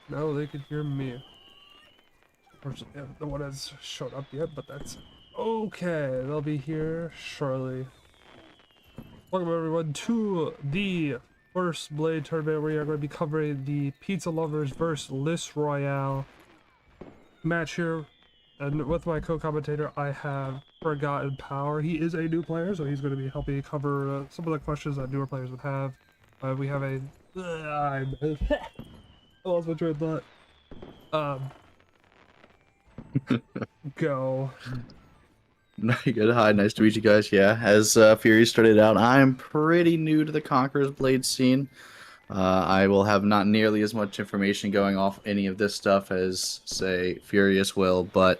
No, they could hear me. Unfortunately, no one has showed up yet, but that's okay. They'll be here shortly. Welcome everyone to the first Blade tournament. We are going to be covering the Pizza Lovers versus List Royale match here. And with my co-commentator, I have Forgotten Power. He is a new player, so he's going to be helping cover some of the questions that newer players would have. We have a... I lost my train of thought. Go. Good. Hi, nice to meet you guys. Yeah, as Fury started out, I'm pretty new to the Conqueror's Blade scene. I will have not nearly as much information going off any of this stuff as, say, Furious will, but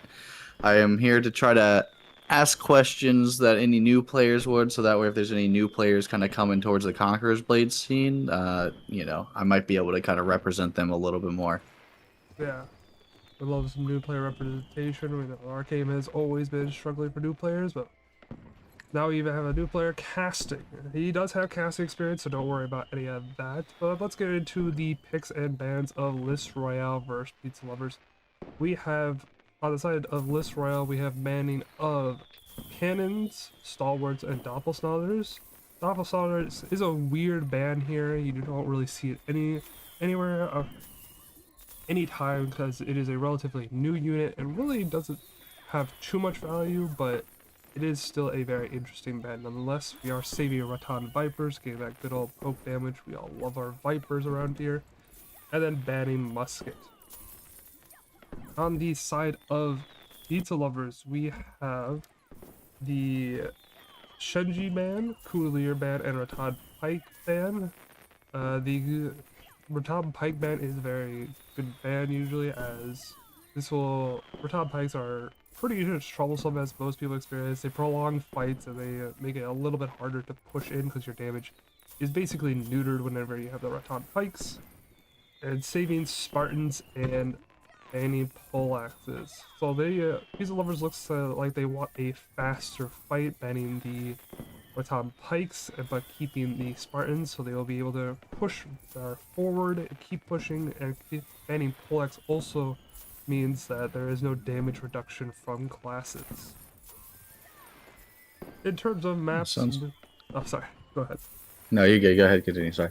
I am here to try to ask questions that any new players would, so that way if there's any new players kind of coming towards the Conqueror's Blade scene, you know, I might be able to kind of represent them a little bit more. Yeah. We love some new player representation. We know our game has always been struggling for new players, but now we even have a new player casting. He does have casting experience, so don't worry about any of that. But let's get into the picks and bans of List Royale versus Pizza Lovers. We have, on the side of List Royale, we have banning of cannons, stalwarts, and doppelsnaughters. Doppelsnaughters is a weird ban here. You don't really see it anywhere. Anytime, because it is a relatively new unit and really doesn't have too much value, but it is still a very interesting ban nonetheless. We are saving Rattan Vipers, getting that good old poke damage. We all love our Vipers around here. And then banning Musket. On the side of Pizza Lovers, we have the Shenji ban, Coolier ban, and Rattan Pike ban. The Rattan Pike ban is a very good ban usually, as Rattan Pikes are pretty troublesome as most people experience. They prolong fights and they make it a little bit harder to push in because your damage is basically neutered whenever you have the Rattan Pikes. And saving Spartans and banning poleaxes. So they, Pizza Lovers looks like they want a faster fight, banning the Rattan Pikes, but keeping the Spartans, so they will be able to push forward and keep pushing, and banning poleaxe also means that there is no damage reduction from classes. In terms of maps, Oh, sorry. Go ahead. No, you're good. Go ahead, continue. Sorry.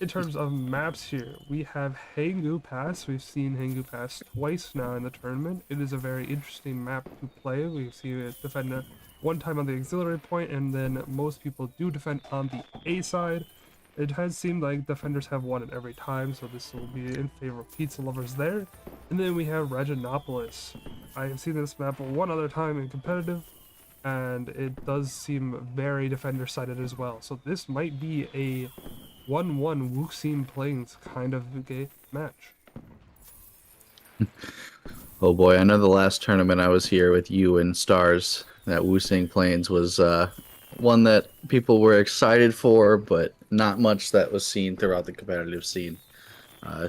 In terms of maps here, we have Hanggu Pass. We've seen Hanggu Pass twice now in the tournament. It is a very interesting map to play. We've seen it defend one time on the auxiliary point, and then most people do defend on the A side. It has seemed like defenders have won it every time, so this will be in favor of pizza lovers there. And then we have Reginopolis. I have seen this map one other time in competitive, and it does seem very defender-sided as well. So this might be a 1-1 Wuxin Plains kind of match. Oh boy, I know the last tournament I was here with you and Stars, that Wusing Plains was one that people were excited for, but not much that was seen throughout the competitive scene.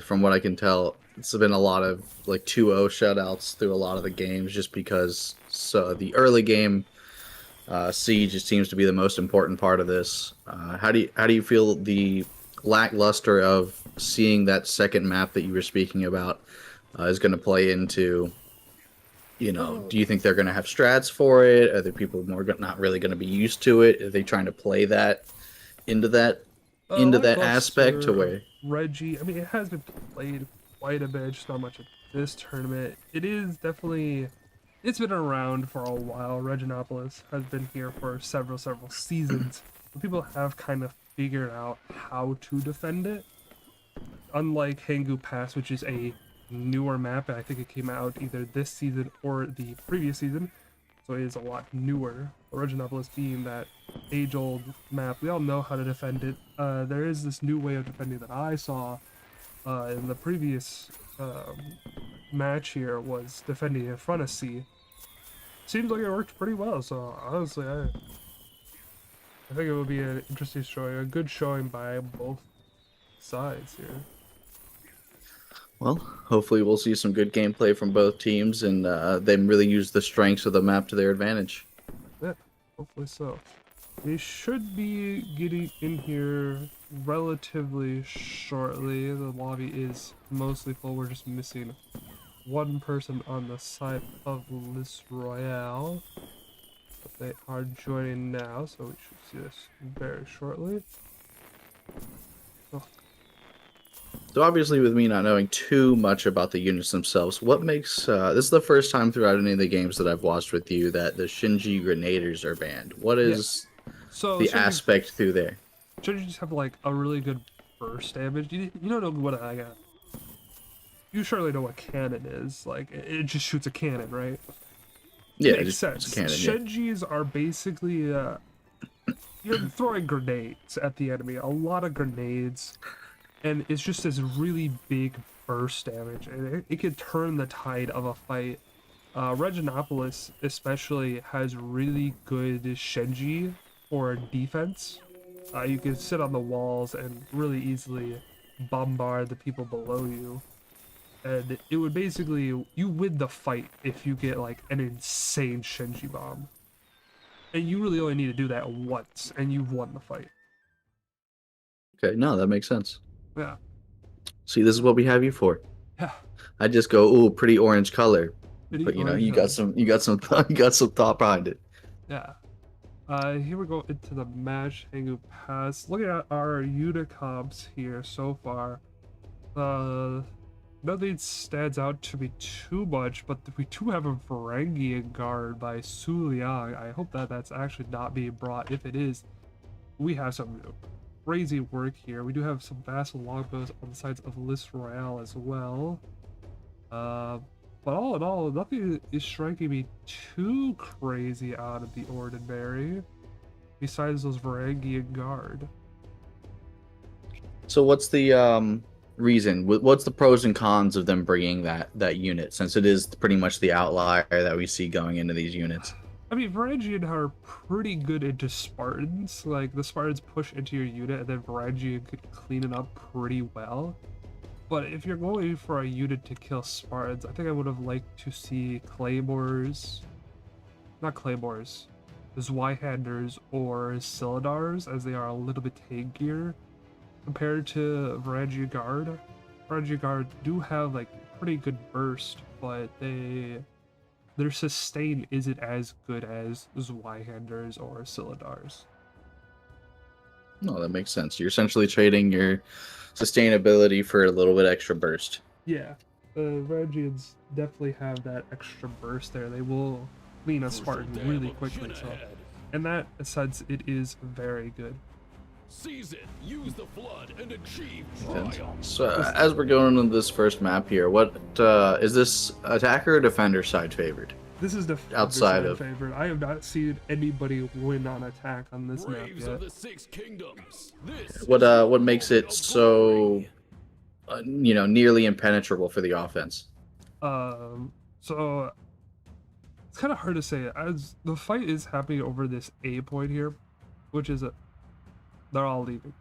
From what I can tell, it's been a lot of like 2-0 shutouts through a lot of the games just because the early game siege just seems to be the most important part of this. How do you feel the lackluster of seeing that second map that you were speaking about is going to play into? Oh, Do you think they're going to have strats for it? Are the people not really going to be used to it? Are they trying to play that into that into that aspect to lackluster where? Reggie. I mean, it has been played quite a bit, just not much at this tournament. It is definitely. It's been around for a while. Reginopolis has been here for several seasons. People have kind of figured out how to defend it. Unlike Hanggu Pass, which is a newer map, and I think it came out either this season or the previous season, so it is a lot newer. Originopolis being that age-old map, we all know how to defend it. There is this new way of defending that I saw in the previous match here, was defending in front of C. Seems like it worked pretty well, so honestly, I think it would be an interesting showing, a good showing by both sides here. Well, hopefully we'll see some good gameplay from both teams and them really use the strengths of the map to their advantage. Yeah, hopefully so. We should be getting in here relatively shortly. The lobby is mostly full. We're just missing one person on the side of List Royale. But they are joining now, so we should see this very shortly. Oh, So obviously, with me not knowing too much about the units themselves, what makes this is the first time throughout any of the games that I've watched with you that the Shinji Grenadiers are banned. What yeah. is So the aspect through there? should you just have like a really good burst damage? You don't know what I got. You surely know what cannon is. Like it just shoots a cannon, right? Yeah, Makes just sense. it's a cannon. Yeah. Shenjis are basically you're throwing grenades at the enemy. A lot of grenades, and it's just this really big burst damage, and it could turn the tide of a fight. Reginopolis especially has really good Shenji for defense. You can sit on the walls and really easily bombard the people below you. And it would basically, you win the fight if you get like an insane Shenji bomb. And you really only need to do that once, and you've won the fight. Okay, no, that makes sense. Yeah. See, this is what we have you for. Yeah. I just go, ooh, pretty orange color, Pretty but orange you color. got some, you got some thought behind it. Yeah. Here we go into the match. Hanggu Pass. Looking at our unit comps here so far. Nothing stands out to me too much, but we do have a Varangian guard by Su Liang. I hope that that's actually not being brought. If it is, we have some crazy work here. We do have some vassal longbows on the sides of List Royale as well. But all in all, nothing is striking me too crazy out of the ordinary, besides those Varangian guard. So what's the reason? What's the pros and cons of them bringing that unit, since it is pretty much the outlier that we see going into these units? I mean, Varangian are pretty good into Spartans. Like, the Spartans push into your unit, and then Varangian could clean it up pretty well. But if you're going for a unit to kill Spartans, I think I would have liked to see Claymores. Not Claymores. Zweihanders or Cylindars, as they are a little bit tankier compared to Varangian Guard. Varangian Guard do have, like, pretty good burst, but their sustain isn't as good as Zweihanders or Cylindars. No, that makes sense. You're essentially trading your sustainability for a little bit extra burst. Yeah, the Varangians definitely have that extra burst there. They will clean a Crucial Spartan dam really a quickly, chin so ahead. in that sense, it is very good. Seize it, use the flood, and achieve And triumph. so, This, as we're going into this first map here, what is this attacker or defender side favored? this is Defender Outside side of favorite. I have not seen anybody win on attack on this map Braves yet. of the Six Kingdoms. This what makes it so nearly impenetrable for the offense? So it's kind of hard to say as the fight is happening over this A point here, which is they're all leaving.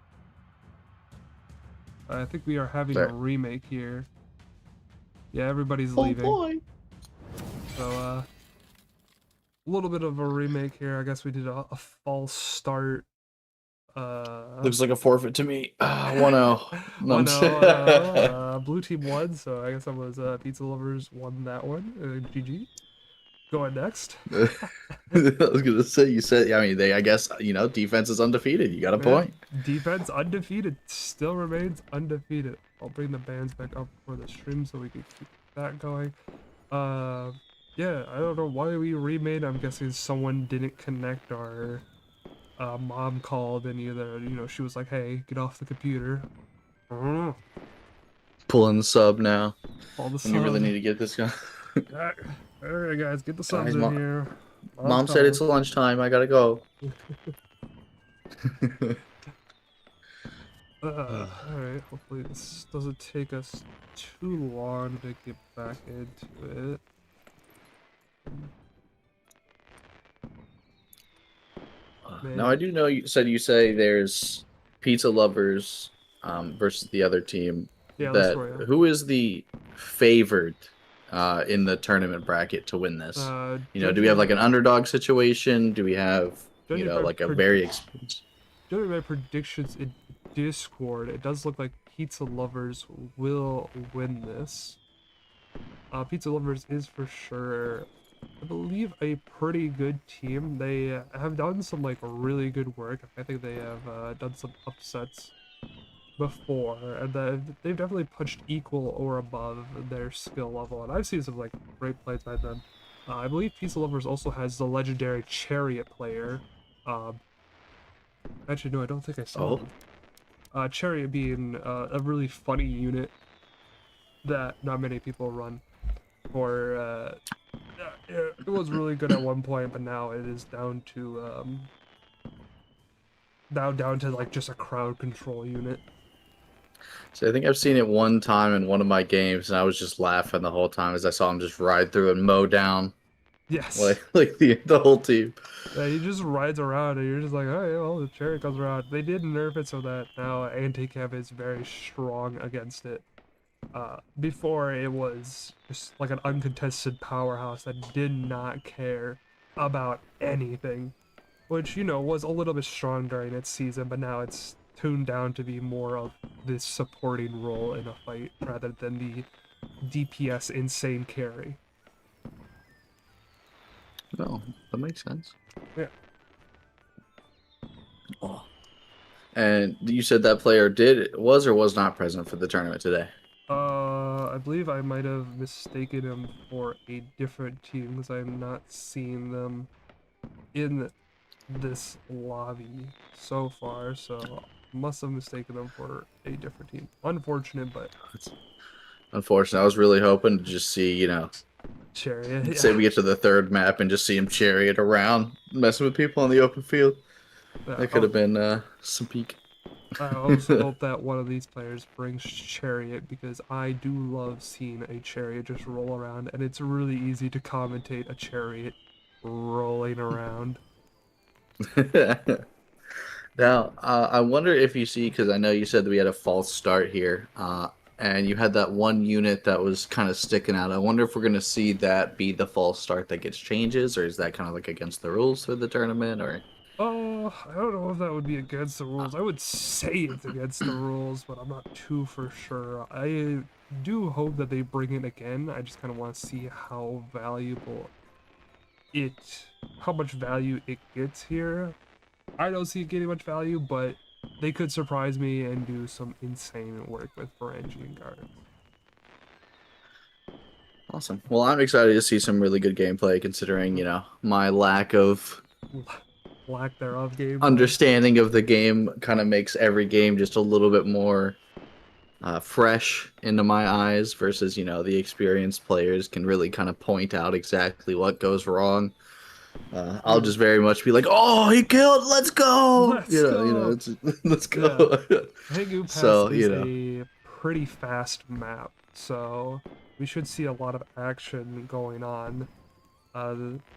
I think we are having a There. remake here. Yeah, everybody's Oh leaving. boy! So a little bit of a remake here. I guess we did a false start. Looks like a forfeit to me. 1-0. No, Oh I'm no, blue team won, so I guess I was Pizza Lovers won that one. GG. Going next. I was gonna say you said. I mean, I guess defense is undefeated. You got a Man, point. defense undefeated, still remains undefeated. I'll bring the bands back up for the stream so we can keep that going. Yeah, I don't know why we remade. I'm guessing someone didn't connect our mom called and either she was like, hey, get off the computer. I don't know. Pulling the sub now. All the And you really subs. need to get this guy. Alright guys, get the subs Guys, in here. Mom said it's lunchtime. I gotta go. Alright, hopefully this doesn't take us too long to get back into it. Now I do know you say there's pizza lovers versus the other team. Yeah, let's go, yeah. Who is the favored in the tournament bracket to win this? Do we have like an underdog situation? Do we have like a very experienced? Judging by predictions in Discord, it does look like Pizza Lovers will win this. Pizza Lovers is for sure, I believe, a pretty good team. They have done some like really good work. I think they have done some upsets before, and they've definitely punched equal or above their skill level. And I've seen some like great plays by them. I believe Pizza Lovers also has the legendary Chariot player. Actually, no, I don't think I saw him. Chariot being a really funny unit that not many people run. Or it was really good at one point, but now it is down to down to like just a crowd control unit. So I think I've seen it one time in one of my games, and I was just laughing the whole time as I saw him just ride through and mow down. Yes. Like the whole team. Yeah, he just rides around, and you're just like, oh yeah, well, the Chariot comes around. They did nerf it so that now anti-cav is very strong against it. Before it was just like an uncontested powerhouse that did not care about anything, which was a little bit strong during its season, but now it's tuned down to be more of this supporting role in a fight rather than the DPS insane carry. No, that makes sense. Yeah. Oh. And you said that player was or was not present for the tournament today? I believe I might have mistaken him for a different team because I'm not seeing them in this lobby so far, so must have mistaken them for a different team. Unfortunate, but It's unfortunate. I was really hoping to just see, Chariot. say we get to the third map and just see him chariot around, messing with people on the open field. That could have been some peak. I also hope that one of these players brings Chariot because I do love seeing a Chariot just roll around, and it's really easy to commentate a Chariot rolling around. Now, I wonder if you see, because I know you said that we had a false start here, and you had that one unit that was kind of sticking out. I wonder if we're going to see that be the false start that gets changes, or is that kind of like against the rules for the tournament, or? I don't know if that would be against the rules. I would say it's against the rules, but I'm not too for sure. I do hope that they bring it again. I just kind of want to see how much value it gets here. I don't see it getting much value, but they could surprise me and do some insane work with Varangian Guard. Awesome. Well, I'm excited to see some really good gameplay, considering my lack of Lack thereof gameplay. understanding of the game kind of makes every game just a little bit more fresh into my eyes versus the experienced players can really kind of point out exactly what goes wrong. I'll just very much be like, "Oh, he killed! Let's go!" Let's go. It's, let's go. Yeah. Hegu Pass So, is a pretty fast map, so we should see a lot of action going on,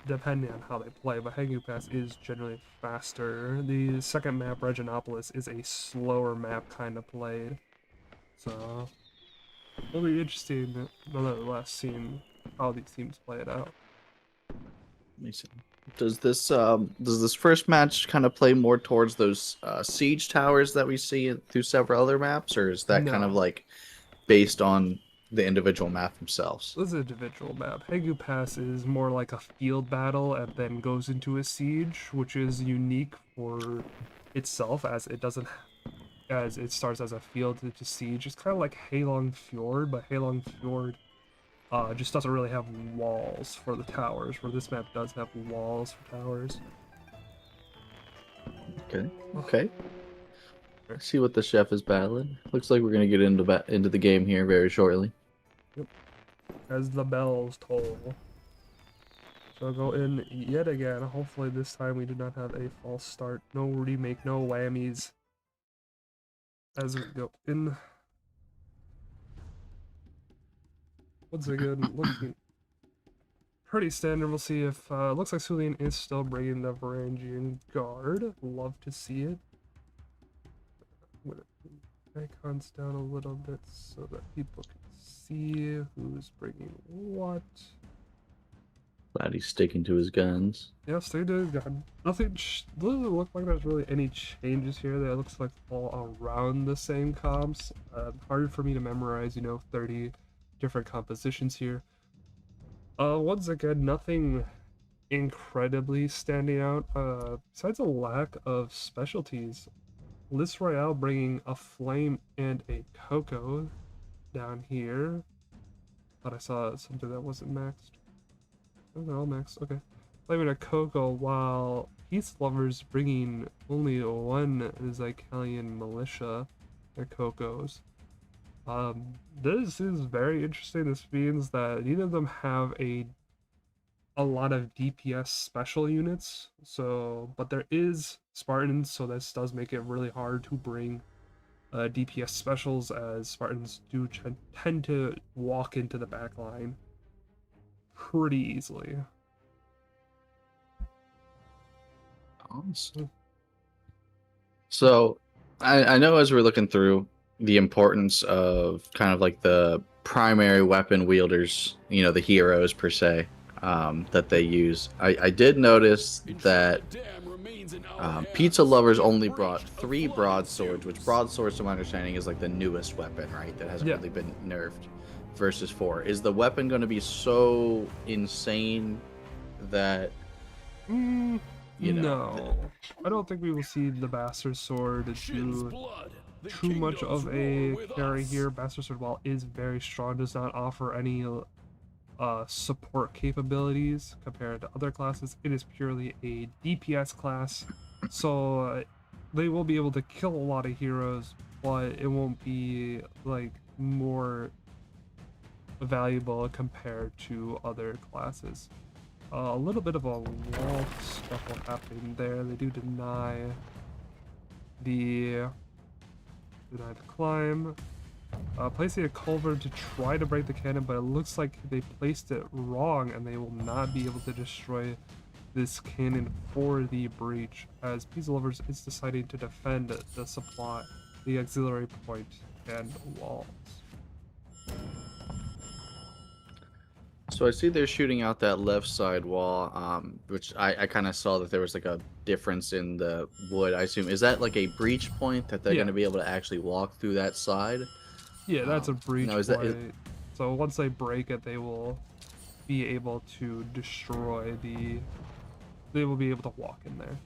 depending on how they play. But Hegu Pass is generally faster. The second map, Reginopolis, is a slower map kind of played, so it'll be interesting nonetheless seeing how these teams play it out. Does this first match kind of play more towards those siege towers that we see through several other maps, or is that kind of No. like based on the individual map themselves? This is an individual map. Hegu Pass is more like a field battle and then goes into a siege, which is unique for itself as it starts as a field to siege. It's kind of like Halong Fjord, but Halong Fjord just doesn't really have walls for the towers, where this map does have walls for towers. Okay. Let's see what the chef is battling. Looks like we're gonna get into the game here very shortly. Yep. As the bells toll. So I'll go in yet again. Hopefully this time we do not have a false start. No remake, no whammies. As we go in. Once again, looking pretty standard. We'll see if looks like Sulian is still bringing the Varangian Guard. Love to see it. I'm gonna move icons down a little bit so that people can see who's bringing what. Glad he's sticking to his guns. Yes, they did. God, nothing doesn't look like there's really any changes here. That looks like all around the same comps. Hard for me to memorize, 30 different compositions here. Once again, nothing incredibly standing out, besides a lack of specialties. List Royale bringing a Flame and a Coco down here. Thought I saw something that wasn't maxed. Oh, they're all maxed, okay. Flame and a Coco, while Peace Lovers bringing only one Zycalian Militia and Cocos. This is very interesting. This means that neither of them have a lot of DPS special units, but there is Spartans, so this does make it really hard to bring DPS specials, as Spartans do tend to walk into the back line pretty easily. Awesome. So I know as we're looking through the importance of kind of like the primary weapon wielders, the heroes per se, that they use. I did notice that Pizza Lovers only brought 3 broadswords, which broadswords, to my understanding, is like the newest weapon, right? That hasn't really been nerfed, versus 4. Is the weapon going to be so insane that no, I don't think we will see the Bastard Sword do too much of a carry here. Bastard Sword, while is very strong, does not offer any support capabilities compared to other classes. It is purely a DPS class, so they will be able to kill a lot of heroes, but it won't be like more valuable compared to other classes. A little bit of a wall scuffle happening there. They do deny the climb. Placing a culvert to try to break the cannon, but it looks like they placed it wrong and they will not be able to destroy this cannon for the breach, as Pizza Lovers is deciding to defend the supply, the auxiliary point, and walls. So I see they're shooting out that left side wall, which I kind of saw that there was like a difference in the wood. I assume, is that like a breach point that they're going to be able to actually walk through that side? Yeah, that's a breach point. That, so once they break it, they will be able to destroy they will be able to walk in there.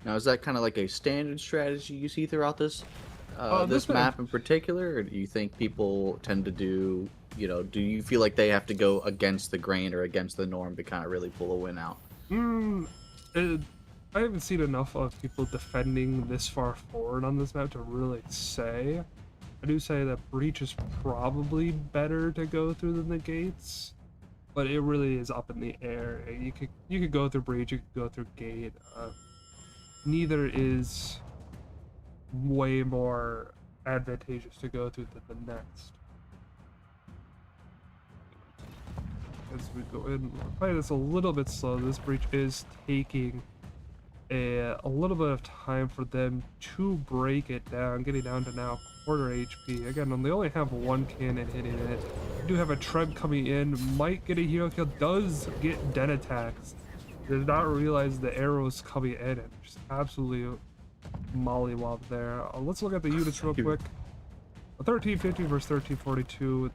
Now, is that kind of like a standard strategy you see throughout this this This map, map in particular, or do you think people tend to do, do you feel like they have to go against the grain or against the norm to kind of really pull a win out? mm, it, I haven't seen enough of people defending this far forward on this map to really say. I do say that breach is probably better to go through than the gates, but it really is up in the air. You could go through breach, you could go through gate. Neither is way more advantageous to go through than the next. As we go in, we're playing this a little bit slow. This breach is taking a little bit of time for them to break it down, getting down to now quarter HP. Again, they only have one cannon hitting it. We do have a Treb coming in, might get a hero kill, does get den attacks. Did not realize the arrows coming in and just absolutely mollywop there. Let's look at the units real quick. 1350 versus 1342.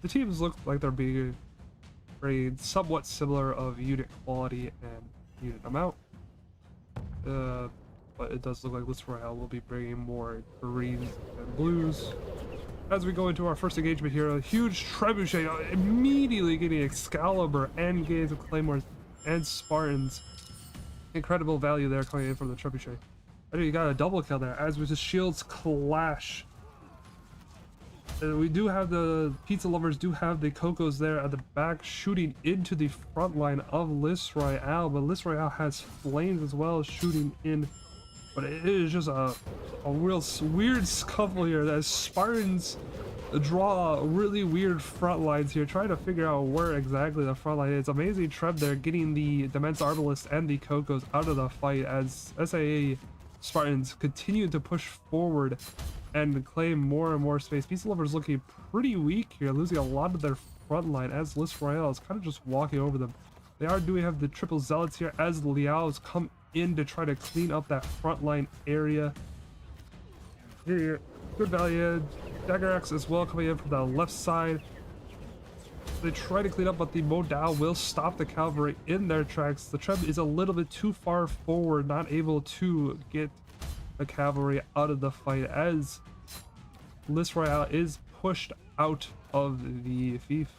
The teams look like they're being somewhat similar of unit quality and unit amount. But it does look like this Royale will be bringing more greens and blues. As we go into our first engagement here, a huge trebuchet immediately getting Excalibur and gains of Claymores and Spartans. Incredible value there coming in from the trebuchet. I think you got a double kill there as with the shields clash. We do have the Pizza Lovers do have the Cocos there at the back shooting into the front line of Lys Royale, but Lys Royale has flames as well shooting in. But it is just a real weird scuffle here as Spartans draw really weird front lines here, trying to figure out where exactly the front line is. Amazing Treb there getting the Demence Arbalist and the Cocos out of the fight as SAA Spartans continue to push forward and claim more and more space. Pizza Lovers looking pretty weak here, losing a lot of their front line as Lys Royale is kind of just walking over them. They do have the triple zealots here as the Liaos come in to try to clean up that front line area. Here, good value. Dagger Axe as well coming in from the left side. They try to clean up, but the Modal will stop the cavalry in their tracks. The Treb is a little bit too far forward, not able to get the cavalry out of the fight as Lys Royale is pushed out of the fief.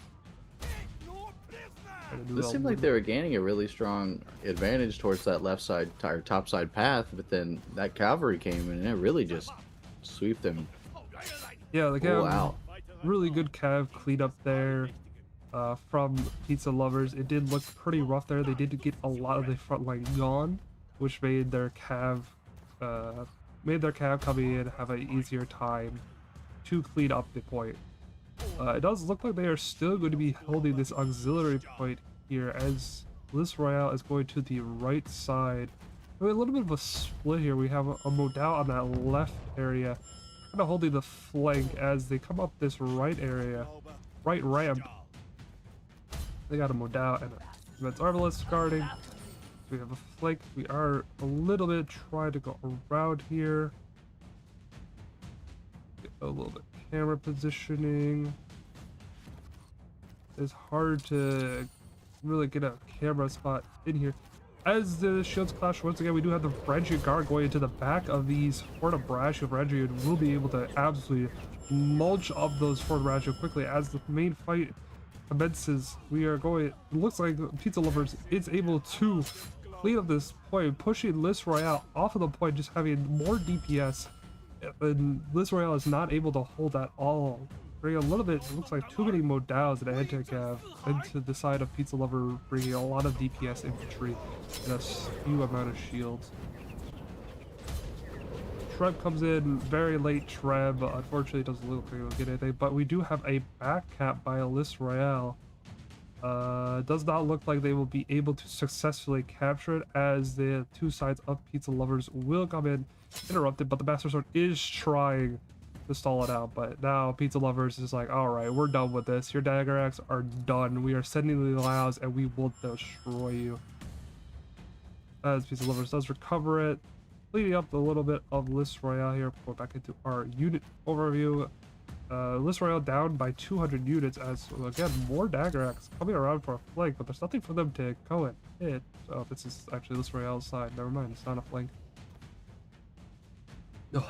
This seemed like they were gaining a really strong advantage towards that left side or top side path, but then that cavalry came in and it really just swept them. Yeah, the cav, really good cav cleanup there from Pizza Lovers. It did look pretty rough there. They did get a lot of the front line gone, which made their cav coming in have an easier time to clean up the point. It does look like they are still going to be holding this auxiliary point here as Lys Royale is going to the right side. A little bit of a split here. We have a Modal on that left area, kind of holding the flank as they come up this right area, right ramp. They got a Modal and a Demence Arbalist guarding. We have a flank. We are a little bit trying to go around here. Get a little bit camera positioning. It's hard to really get a camera spot in here. As the shields clash once again, we do have the Varangian Guard going into the back of these Fort of Brasio. Varangian will be able to absolutely mulch up those Fort of Brasio quickly as the main fight commences. We are going, it looks like Pizza Lovers is able to clean up this point, pushing Lys Royale off of the point, just having more DPS. And Lys Royale is not able to hold at all. Bringing a little bit, it looks like too many Modals that head to have into the side of Pizza Lover, bringing a lot of DPS infantry and a few amount of shields. Treb comes in, very late Treb, unfortunately doesn't look like he'll get anything, but we do have a back cap by Lys Royale. Does not look like they will be able to successfully capture it as the two sides of Pizza Lovers will come in, interrupt it, but the Master Sword is trying to stall it out. But now Pizza Lovers is like, alright, we're done with this. Your Dagger Axe are done. We are sending the Laos and we will destroy you. As Pizza Lovers does recover it, leading up a little bit of Lys Royale here. Go back into our unit overview. Lys Royale down by 200 units as, again, more Dagger Axe coming around for a flank, but there's nothing for them to go and hit. Oh, this is actually Lys Royale's side. Never mind, it's not a flank. Ugh.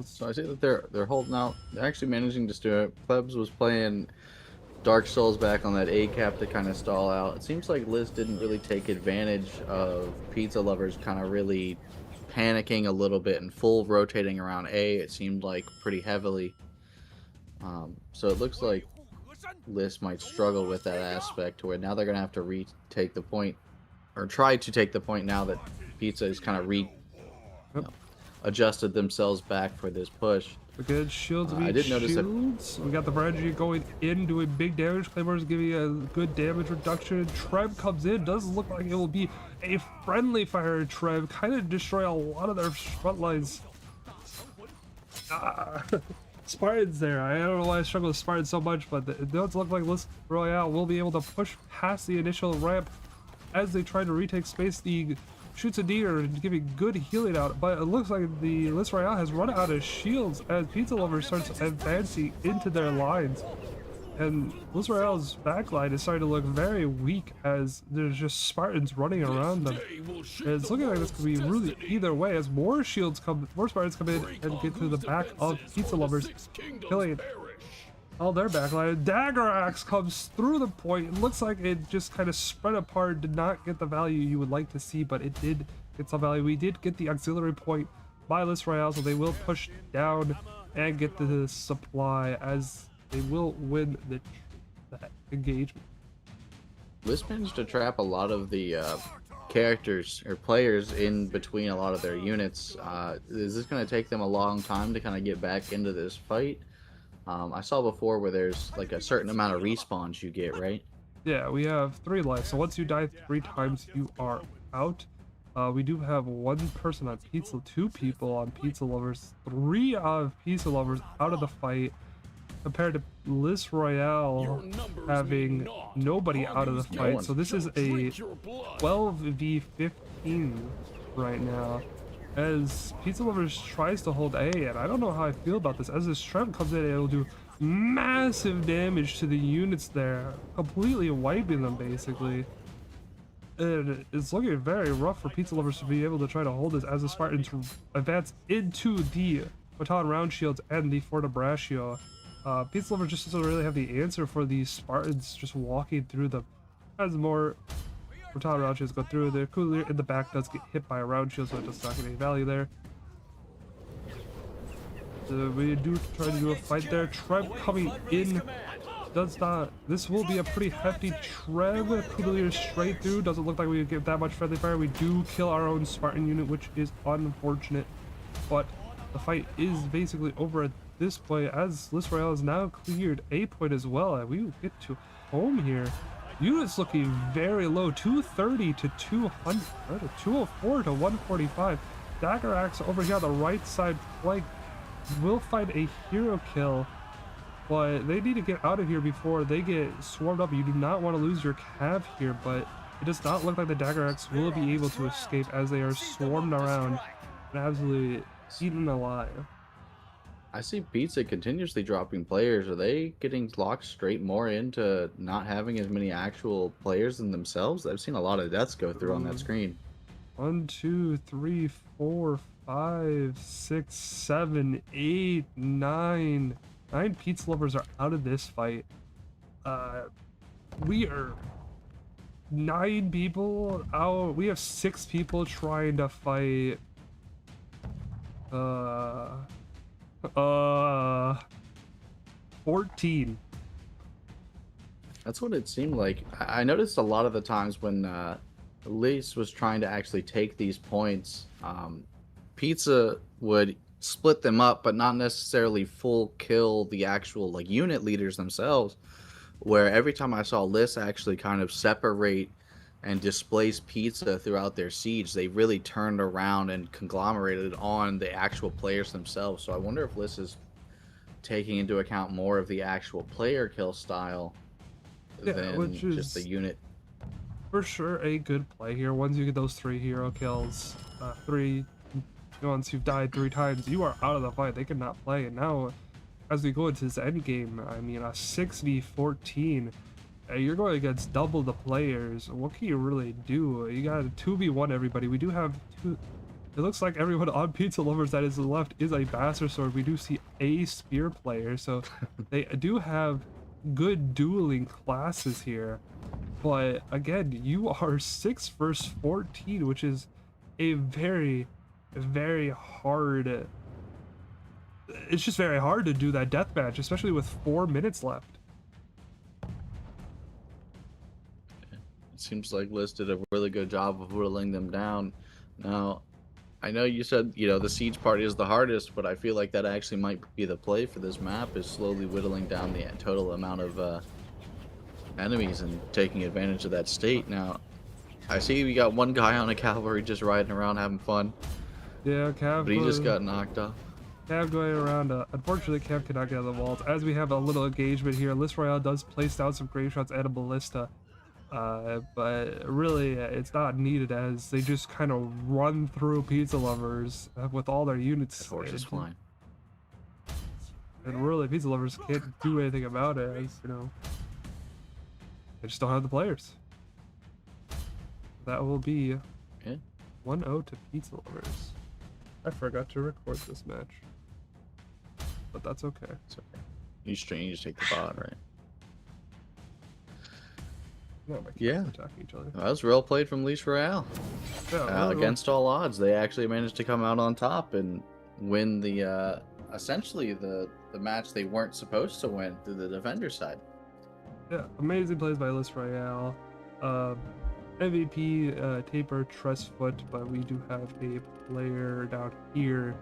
So I see that they're holding out. They're actually managing to do it. Plebs was playing Dark Souls back on that A cap to kind of stall out. It seems like Liz didn't really take advantage of Pizza Lovers kind of really panicking a little bit and full rotating around A. It seemed like pretty heavily. So it looks like Liz might struggle with that aspect to where now they're going to have to retake the point, or try to take the point now that Pizza is kind of adjusted themselves back for this push. We get shields. I did notice that. Shields. We got the Virgie going in, doing big damage. Claymores giving a good damage reduction. Trev comes in. Does look like it will be a friendly fire. Trev kind of destroy a lot of their front lines. Spartans there. I don't know why I struggle with Spartans so much, but it does look like List Royale will be able to push past the initial ramp as they try to retake space. The shoots a deer and giving good healing out, but it looks like the List Royale has run out of shields as Pizza Lover starts advancing into their lines. And List Royale's backline is starting to look very weak as there's just Spartans running around them. And it's looking like this could be really either way as more Spartans come in and get to the back of Pizza Lovers, killing all their backline. Dagger Axe comes through the point. It looks like it just kind of spread apart, did not get the value you would like to see, but it did get some value. We did get the auxiliary point by List Royale, so they will push down and get the supply as they will win that engagement. Liz managed to trap a lot of the characters or players in between a lot of their units. Is this going to take them a long time to kind of get back into this fight? I saw before where there's like a certain amount of respawns you get, right? Yeah, we have 3 lives, so once you die 3 times, you are out. We do have 1 person on Pizza, 2 people on Pizza Lovers, 3 out of Pizza Lovers out of the fight, compared to List Royale having nobody out of the fight. So this is a 12v15 right now, as Pizza Lovers tries to hold A, and I don't know how I feel about this. As this Trev comes in, it'll do massive damage to the units there, completely wiping them basically. And it's looking very rough for Pizza Lovers to be able to try to hold this as the Spartans advance into the Baton Round Shields and the Forte Braccio. Pizza Lovers just doesn't really have the answer for these Spartans just walking through them. As more Baton Round Shields go through, the cooler in the back does get hit by a round shield, so it does not get any value there. We do try to do a fight there. Trev coming in does not. This will be a pretty hefty Trev. Cooler straight through. Doesn't look like we get that much friendly fire. We do kill our own Spartan unit, which is unfortunate, but the fight is basically over at this point as List Royale is now cleared A point as well, and we will get to home here. Units looking very low, 230 to 200, 204 to 145. Dagger Axe over here on the right side flank will find a hero kill, but they need to get out of here before they get swarmed up. You do not want to lose your cav here, but it does not look like the Dagger Axe will be able to escape as they are swarmed around and absolutely eaten alive. I see Pizza continuously dropping players. Are they getting locked straight more into not having as many actual players than themselves? I've seen a lot of deaths go through on that screen. 1, 2, 3, 4, 5, 6, 7, 8, 9. 9 Pizza Lovers are out of this fight. We are 9 people out. We have 6 people trying to fight 14. That's what it seemed like. I noticed a lot of the times when Elise was trying to actually take these points, Pizza would split them up, but not necessarily full kill the actual like unit leaders themselves. Where every time I saw Liz actually kind of separate and displace Pizza throughout their siege, they really turned around and conglomerated on the actual players themselves. So I wonder if Liz is taking into account more of the actual player kill style than just the unit. For sure a good play here. Once you get those 3 hero kills, once you've died 3 times, you are out of the fight. They cannot play. And now, as we go into this end game, I mean, a 6v14, you're going against double the players. What can you really do? You got to 2v1 everybody. We do have It looks like everyone on Pizza Lovers that is left is a Bastard Sword. We do see a Spear player, so they do have good dueling classes here. But again, you are 6 versus 14, which is a very, very hard. It's just very hard to do that deathmatch, especially with 4 minutes left. It seems like Liz did a really good job of whittling them down. Now, I know you said, the siege party is the hardest, but I feel like that actually might be the play for this map, is slowly whittling down the total amount of enemies and taking advantage of that state. Now, I see we got one guy on a cavalry just riding around having fun, Yeah, but he just got knocked off. Cav going around. Unfortunately, Cav cannot get on the walls. As we have a little engagement here, List Royale does place down some grave shots and a ballista. But really, it's not needed as they just kind of run through Pizza Lovers with all their units. That horse is flying. And really, Pizza Lovers can't do anything about it, as, they just don't have the players. That will be 1-0 to Pizza Lovers. I forgot to record this match, but that's okay. It's okay. You just take the bot, right? No, my Yeah. attacking each other. That was well played from Leash Royale. Yeah, Against all odds, they actually managed to come out on top and win the essentially the match they weren't supposed to win through the defender side. Yeah, amazing plays by List Royale. MVP Taper Tressfoot, but we do have a player down here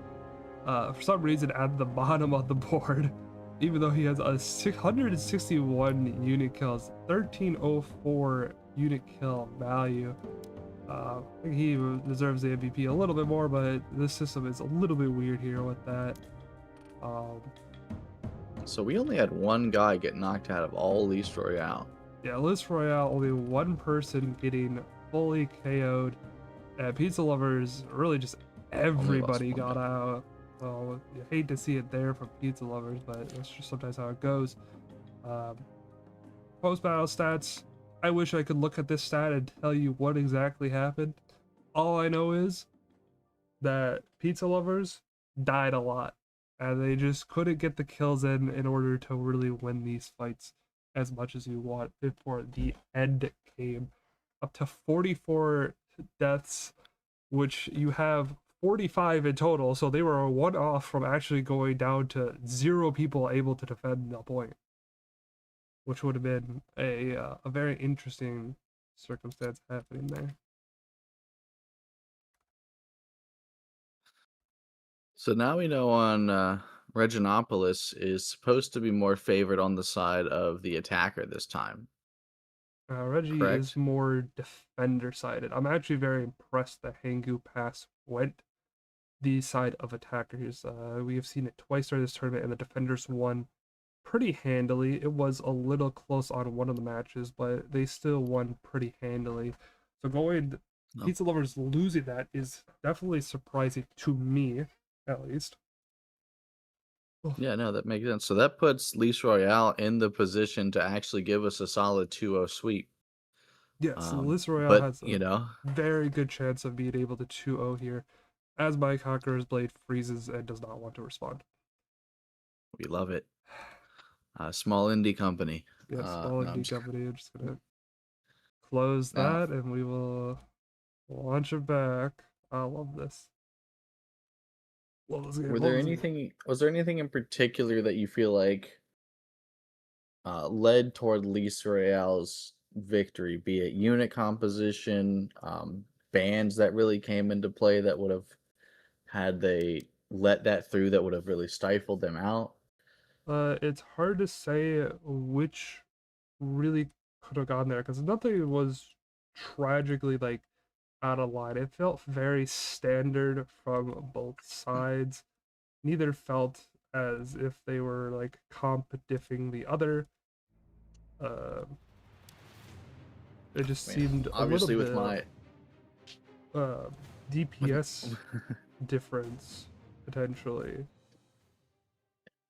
for some reason at the bottom of the board, even though he has a 661 unit kills, 1304 unit kill value. I think he deserves the MVP a little bit more, but this system is a little bit weird here with that. So we only had one guy get knocked out of all Leash Royale. Yeah, List Royale, only one person getting fully KO'd. Pizza Lovers, really just everybody got out. Well, you hate to see it there for Pizza Lovers, but that's just sometimes how it goes. Post-battle stats, I wish I could look at this stat and tell you what exactly happened. All I know is that Pizza Lovers died a lot, and they just couldn't get the kills in order to really win these fights as much as you want before the end came. Up to 44 deaths, which you have 45 in total, so they were one off from actually going down to 0 people able to defend the point, which would have been a very interesting circumstance happening there. So now we know on Reginopolis is supposed to be more favored on the side of the attacker this time. Reggie Correct. is more defender sided. I'm actually very impressed that Hangu Pass went the side of attackers. We have seen it twice during this tournament, and the defenders won pretty handily. It was a little close on one of the matches, but they still won pretty handily. So Pizza Lovers losing that is definitely surprising to me, at least. Yeah, no, that makes sense. So that puts Leash Royale in the position to actually give us a solid 2-0 sweep. Yes, List Royale has a very good chance of being able to 2-0 here, as my Conqueror's Blade freezes and does not want to respond. We love it. Small indie company. Yes, small indie company. I'm just gonna close that, and we will launch it back. I love this. Was there anything in particular that you feel like led toward Leash Royale's victory, be it unit composition, bands that really came into play that would have, had they let that through, that would have really stifled them out? It's hard to say which really could have gone there, because nothing was tragically out of line. It felt very standard from both sides. Neither felt as if they were comp-diffing the other. It just seemed obviously a little with my DPS difference potentially.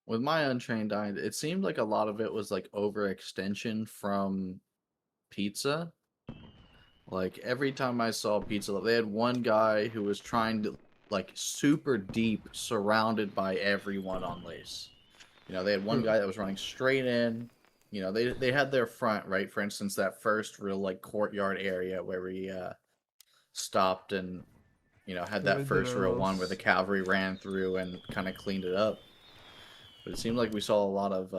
With my untrained eye, it seemed like a lot of it was overextension from Pizza. Like every time I saw Pizza, they had one guy who was trying to like super deep, surrounded by everyone on Lace. You know, they had one Hmm. guy that was running straight in. You know, they had their front, right? For instance, that first real like courtyard area where we stopped and had Yeah, that we did first a real little. one where the cavalry ran through and kind of cleaned it up. But it seemed like we saw a lot of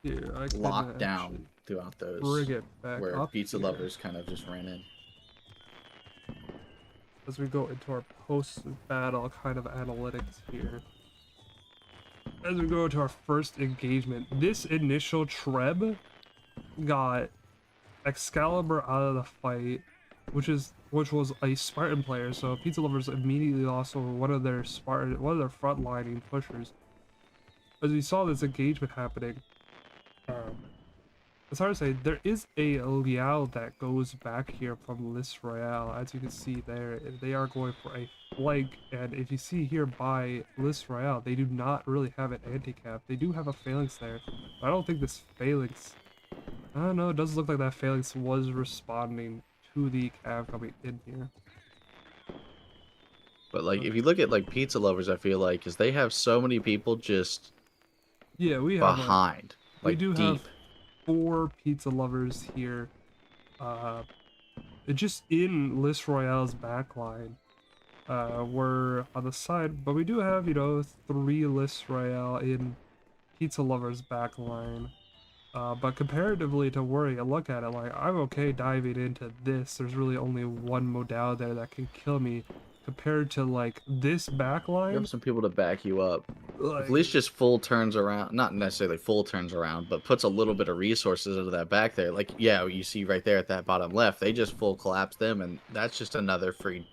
Here, I can lockdown actually throughout bring those, it back where up pizza here lovers kind of just ran in. as we go into our post-battle kind of analytics here. As we go into our first engagement, this initial Treb got Excalibur out of the fight, which was a Spartan player. So Pizza Lovers immediately lost one of their frontlining pushers. As we saw this engagement happening, um, it's hard to say. There is a Liao that goes back here from Lys Royale, as you can see there. They are going for a flank, and if you see here by Lys Royale, they do not really have an anti-cap. They do have a phalanx there, but I don't think this phalanx. I don't know. It does look like that phalanx was responding to the cav coming in here. But like, if you look at like pizza lovers, I feel like, is they have so many people just Yeah, behind, we like do have deep. 4 Pizza Lovers here. Just in Lys Royale's backline. We're on the side, but we do have, 3 Lys Royale in Pizza Lover's backline. But comparatively to where I look at it, like, I'm okay diving into this. There's really only one modality there that can kill me compared to, like, this You backline. have some people to back you up. If Like, Leash just full turns around, not necessarily full turns around, but puts a little bit of resources into that back there, like, yeah, you see right there at that bottom left, they just full collapse them, and that's just another free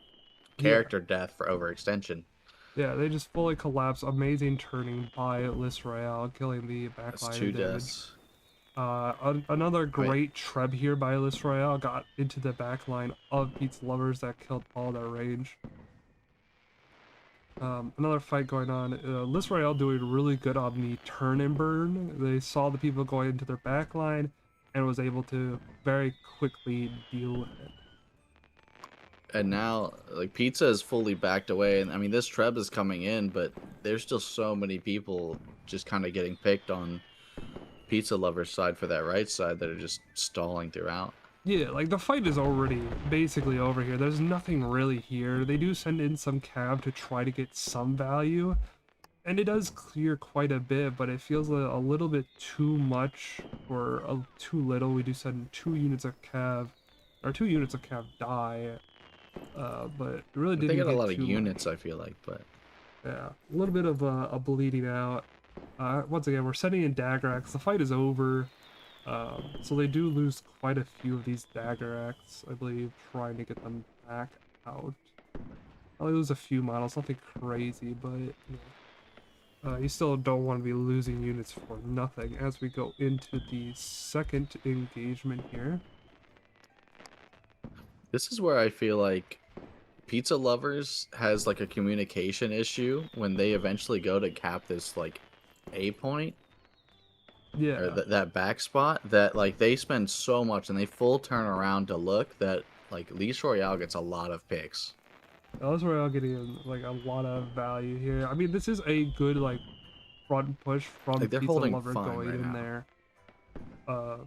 yeah. character death for overextension. Yeah, they just fully collapse. Amazing turning by Lys Royale, killing the That's backline 2 and damage. deaths. Another I mean, great Treb here by Lys Royale got into the backline of Pizza Lovers that killed all their range. Another fight going on. Lys Royale doing really good on the turn and burn. They saw the people going into their backline and was able to very quickly deal with it. and now, like, Pizza is fully backed away, and I mean, this Treb is coming in, but there's still so many people just kind of getting picked on Pizza Lover's side for that right side that are just stalling throughout. Yeah, like the fight is already basically over here. There's nothing really here. They do send in some cav to try to get some value, and it does clear quite a bit, but it feels a little bit too much or too little. We do send 2 units of cav, or 2 units of cav die, but it really They didn't got a get lot of too units, much. I feel like, but Yeah, a little bit of a bleeding out. Once again, we're sending in dagger acts. The fight is over. So they do lose quite a few of these dagger acts, I believe, trying to get them back out. They lose a few models, nothing crazy, but you still don't want to be losing units for nothing as we go into the second engagement here. this is where I feel like Pizza Lovers has like a communication issue when they eventually go to cap this like A point or Yeah, that back spot, that like they spend so much and they full turn around to look that like Leash Royale gets a lot of picks. that's where I'm getting like a lot of value here. I mean, this is a good like front push from Like they're Pizza holding Lover fine going right in now. there. Uh,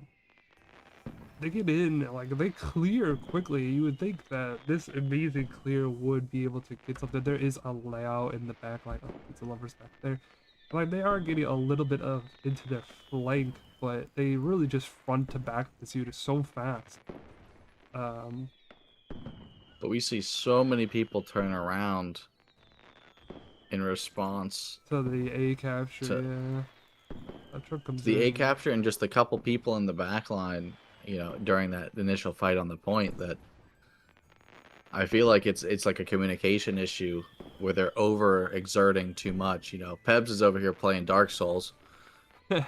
they get in, like, they clear quickly. You would think that this amazing clear would be able to get something. There is a layout in the back line of Pizza Lovers back there. Like, they are getting a little bit of into their flank, but they really just front to back this unit so fast. But we see so many people turn around in response So the A capture, to yeah. That truck comes the A in. capture and just a couple people in the back line, during that initial fight on the point, that I feel like it's like a communication issue where they're over exerting too much. Pebs is over here playing Dark Souls,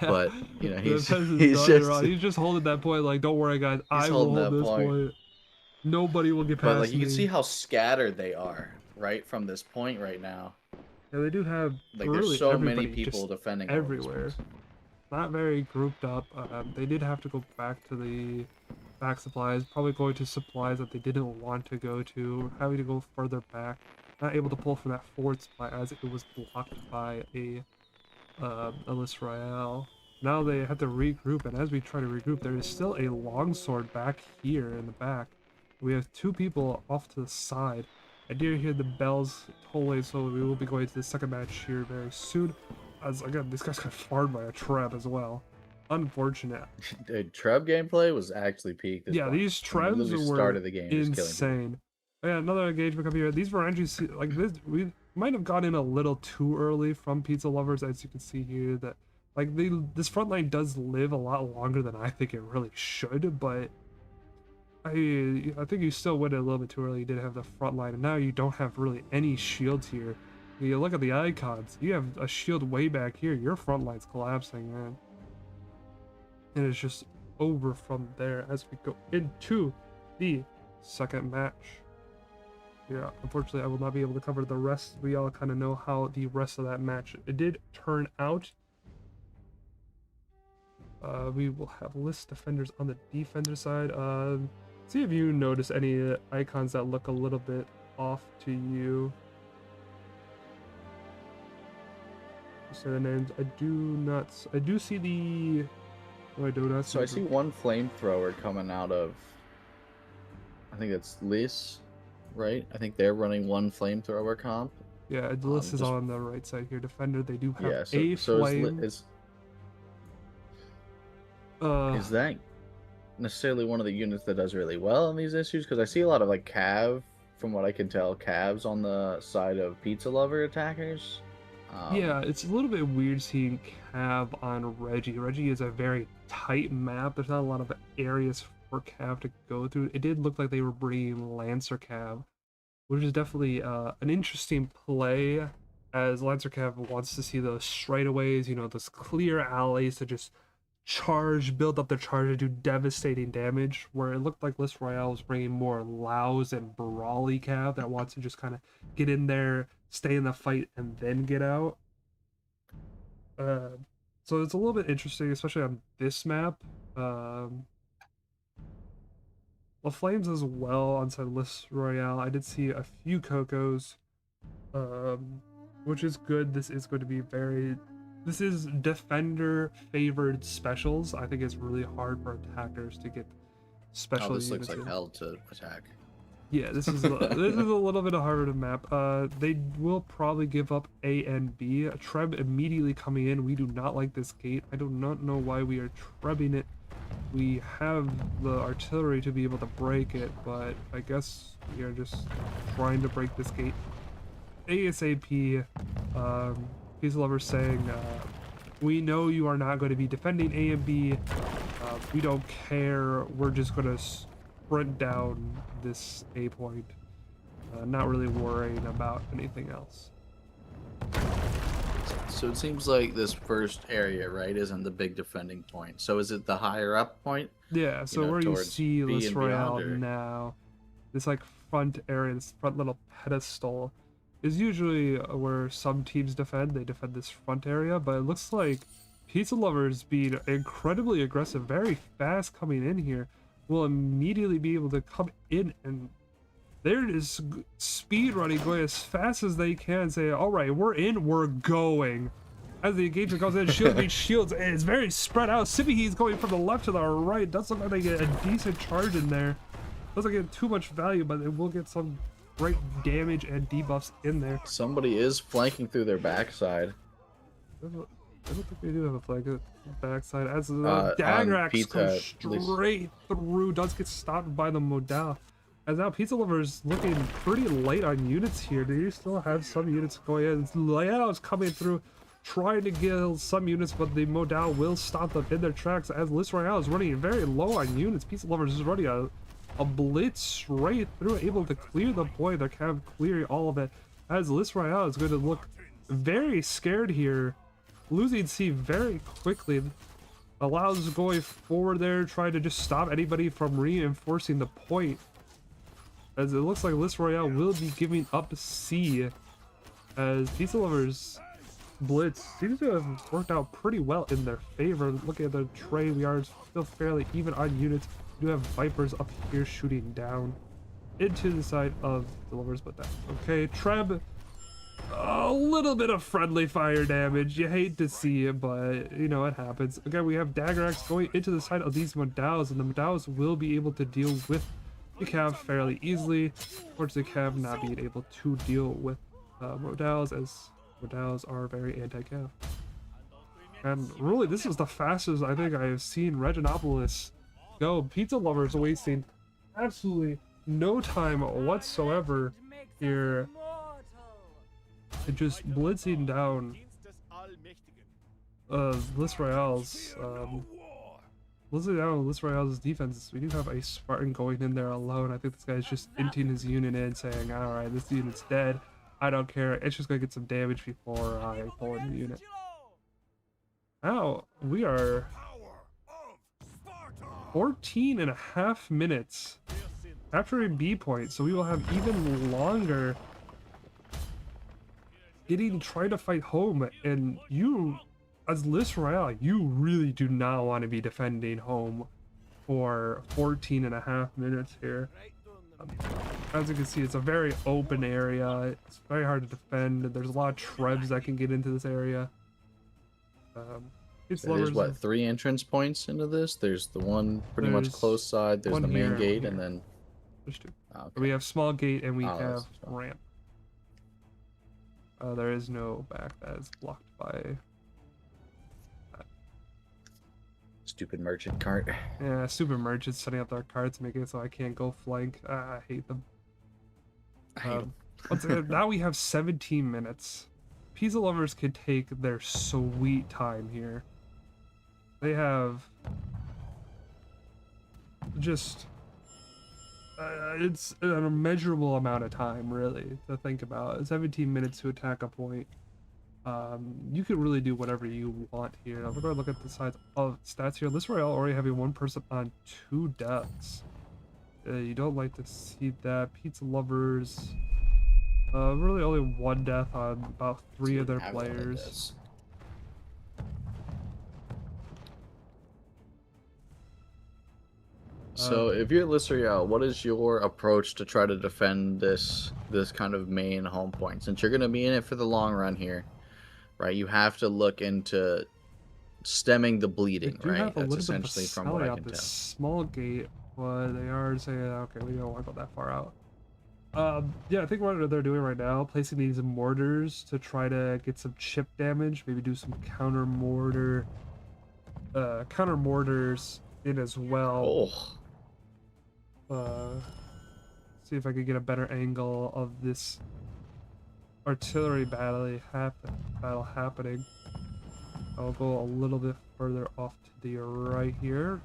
but The he's peasant's he's dying just around. He's just holding that point like, don't worry guys, he's I will holding hold that this point. point. Nobody will get But like past you can see me. how scattered they are right from this point right now. Yeah, they do have Like there's really so many everybody people just defending all of these everywhere. points. Not very grouped up. They did have to go back to the back supplies, probably going to supplies that they didn't want to go to, having to go further back. not able to pull from that forward spot as it was blocked by a Ellis Royale. Now they have to regroup, and as we try to regroup, there is still a longsword back here in the back. We have 2 people off to the side. I do hear the bells tolling, so we will be going to the second match here very soon. As again, this guy's got farmed by a Treb as well. Unfortunate. Dude, Treb gameplay was actually peak. Yeah, these Trebs were started the game just killing insane. Yeah, another engagement come here. These Varangis, like this, we might have gone in a little too early from Pizza Lovers, as you can see here. That like this front line does live a lot longer than I think it really should, but I think you still went a little bit too early. You did have the front line, and now you don't have really any shields here. You look at the icons. You have a shield way back here. Your front line's collapsing, man. And it's just over from there as we go into the second match. Yeah, unfortunately, I will not be able to cover the rest. We all kind of know how the rest of that match it did turn out. We will have list defenders on the defender side. See if you notice any icons that look a little bit off to you. Say the names. I do see the. Oh, I do not. So I see one flamethrower coming out of. I think it's Liss, right? I think they're running one flamethrower comp. Yeah, the list is on the right side here. Defender, they do have a so flame. Is that necessarily one of the units that does really well in these issues? Because I see a lot of like Cav, from what I can tell, Cavs on the side of Pizza Lover attackers. Yeah, it's a little bit weird seeing Cav on Reggie. Reggie is a very tight map. There's not a lot of areas for Cav to go through. It did look like they were bringing Lancer Cav, which is definitely an interesting play, as Lancer Cav wants to see those straightaways, you know, those clear alleys to just charge, build up their charge, and do devastating damage, where it looked like List Royale was bringing more Laos and Brawly Cav that wants to just kind of get in there, stay in the fight, and then get out. So it's a little bit interesting, especially on this map. The Flames as well on side List Royale. I did see a few Cocos, which is good. This is going to be this is defender favored specials. I think it's really hard for attackers to get special this units looks like in. hell to attack. Yeah, this is a little bit harder to map. They will probably give up A and B. A Treb immediately coming in. We do not like this gate. I do not know why we are trebbing it. We have the artillery to be able to break it, but I guess we are just trying to break this gate ASAP. Peace Lover saying, we know you are not going to be defending A and B. We don't care. We're just going to sprint down this A point. Not really worrying about anything else. So it seems like this first area, right, isn't the big defending point. So is it the higher up point? Yeah, so where you see List Royale now, this like front area, this front little pedestal, is usually where some teams defend. They defend this front area, but it looks like Pizza Lovers being incredibly aggressive, very fast coming in here, will immediately be able to come in, and there it is, speed running, going as fast as they can, say, all right, we're in, we're going. As the engagement goes in, shield beats shields, and it's very spread out. Sibihi is going from the left to the right. Does look like they get a decent charge in there. Doesn't get too much value, but it will get some great damage and debuffs in there. Somebody is flanking through their backside. I don't think they do have a flank at the backside. As the Dagrax goes straight through, does get stopped by the Modal. As now Pizza Lover's looking pretty late on units here. Do you still have some units going in? Layout's coming through, trying to kill some units, but the Modal will stop them in their tracks as List Royale is running very low on units. Pizza Lovers is running a blitz straight through, able to clear the point. They're kind of clearing all of it, as List Royale is going to look very scared here, losing C very quickly. Allows going forward there, trying to just stop anybody from reinforcing the point, as it looks like List Royale will be giving up C, as Pizza Lovers blitz seems to have worked out pretty well in their favor. Looking at the tray, we are still fairly even on units. We do have Vipers up here shooting down. into the side of the lovers, but that's okay. Treb, a little bit of friendly fire damage. You hate to see it, but you know it happens. Again, we have Dagger Axe going into the side of these Modaos, and the Modaos will be able to deal with the Cav fairly easily. Unfortunately, Cav not being able to deal with Modaos, as Modaos are very anti-Cav. And really, this is the fastest I think I have seen Reginopolis go. Pizza Lovers wasting absolutely no time whatsoever here. And just blitzing down Lys Royale's blitzing down Lys Royale's defenses. We do have a Spartan going in there alone. I think this guy's just inting his unit in, saying, alright, this unit's dead. I don't care. It's just gonna get some damage before I pull in the unit. Now we are 14.5 minutes after a B point, so we will have even longer trying to fight home. And you, as Lys Royale, you really do not want to be defending home for 14.5 minutes here. As you can see, it's a very open area. It's very hard to defend. There's a lot of trebs that can get into this area. There's what, 3 entrance points into this? There's the one pretty much close side, there's the main gate, and then there's 2. Okay. We have small gate and we have ramp. There is no back that is blocked by that. Stupid merchant cart. Yeah, stupid merchants setting up their carts, making it so I can't go flank. I hate them. Once again, now we have 17 minutes. Pizza Lovers could take their sweet time here. They have just it's an immeasurable amount of time, really, to think about. 17 minutes to attack a point. You could really do whatever you want here. We're going to look at the sides of stats here. Lys Royale already having 1 person on 2 deaths. You don't like to see that. Pizza Lovers, really only 1 death on about 3 of their players. So if you're Lys Royale, what is your approach to try to defend this kind of main home point? Since you're going to be in it for the long run here, right? You have to look into stemming the bleeding, right? That's essentially from what I can tell. Small gate, but they are saying, okay, we don't want to go that far out. Yeah, I think what they're doing right now, placing these mortars to try to get some chip damage, maybe do some counter mortars in as well. Oh. See if I could get a better angle of this artillery battle happening. I'll go a little bit further off to the right here.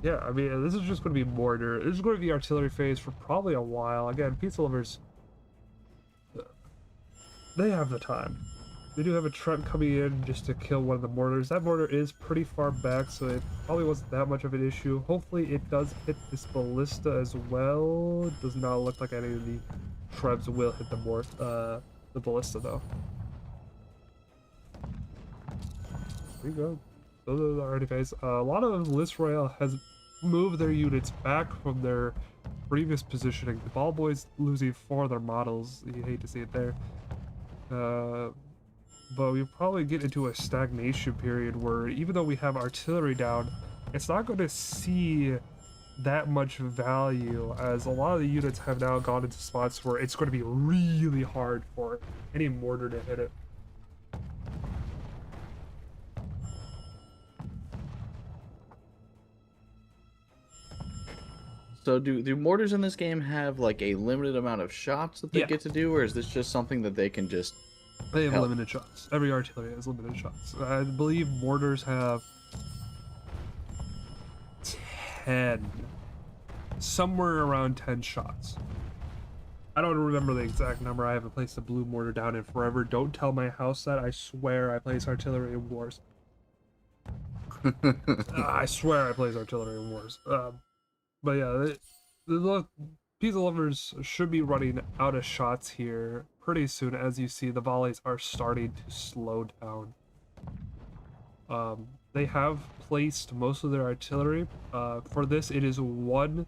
Yeah, I mean, this is just going to be mortar. This is going to be artillery phase for probably a while. Again, Pizza Lovers, they have the time. They do have a truck coming in just to kill one of the mortars. That mortar is pretty far back, so it probably wasn't that much of an issue. Hopefully it does hit this ballista as well. It does not look like any of the trebs will hit the ballista though. There you go. Those are the artifacts. A lot of Lys Royale has moved their units back from their previous positioning. The ball boys losing 4 of their models. You hate to see it there. But we probably get into a stagnation period where even though we have artillery down, it's not going to see that much value, as a lot of the units have now gone into spots where it's going to be really hard for any mortar to hit it. So do mortars in this game have like a limited amount of shots that they get to do, or is this just something that they can just They have limited shots. Every artillery has limited shots. I believe mortars have 10. Somewhere around 10 shots. I don't remember the exact number. I haven't placed a blue mortar down in forever. Don't tell my house that. I swear I place artillery in wars. I swear I place artillery in wars. But yeah, the Pizza Lovers should be running out of shots here pretty soon. As you see, the volleys are starting to slow down. they have placed most of their artillery. For this, it is 1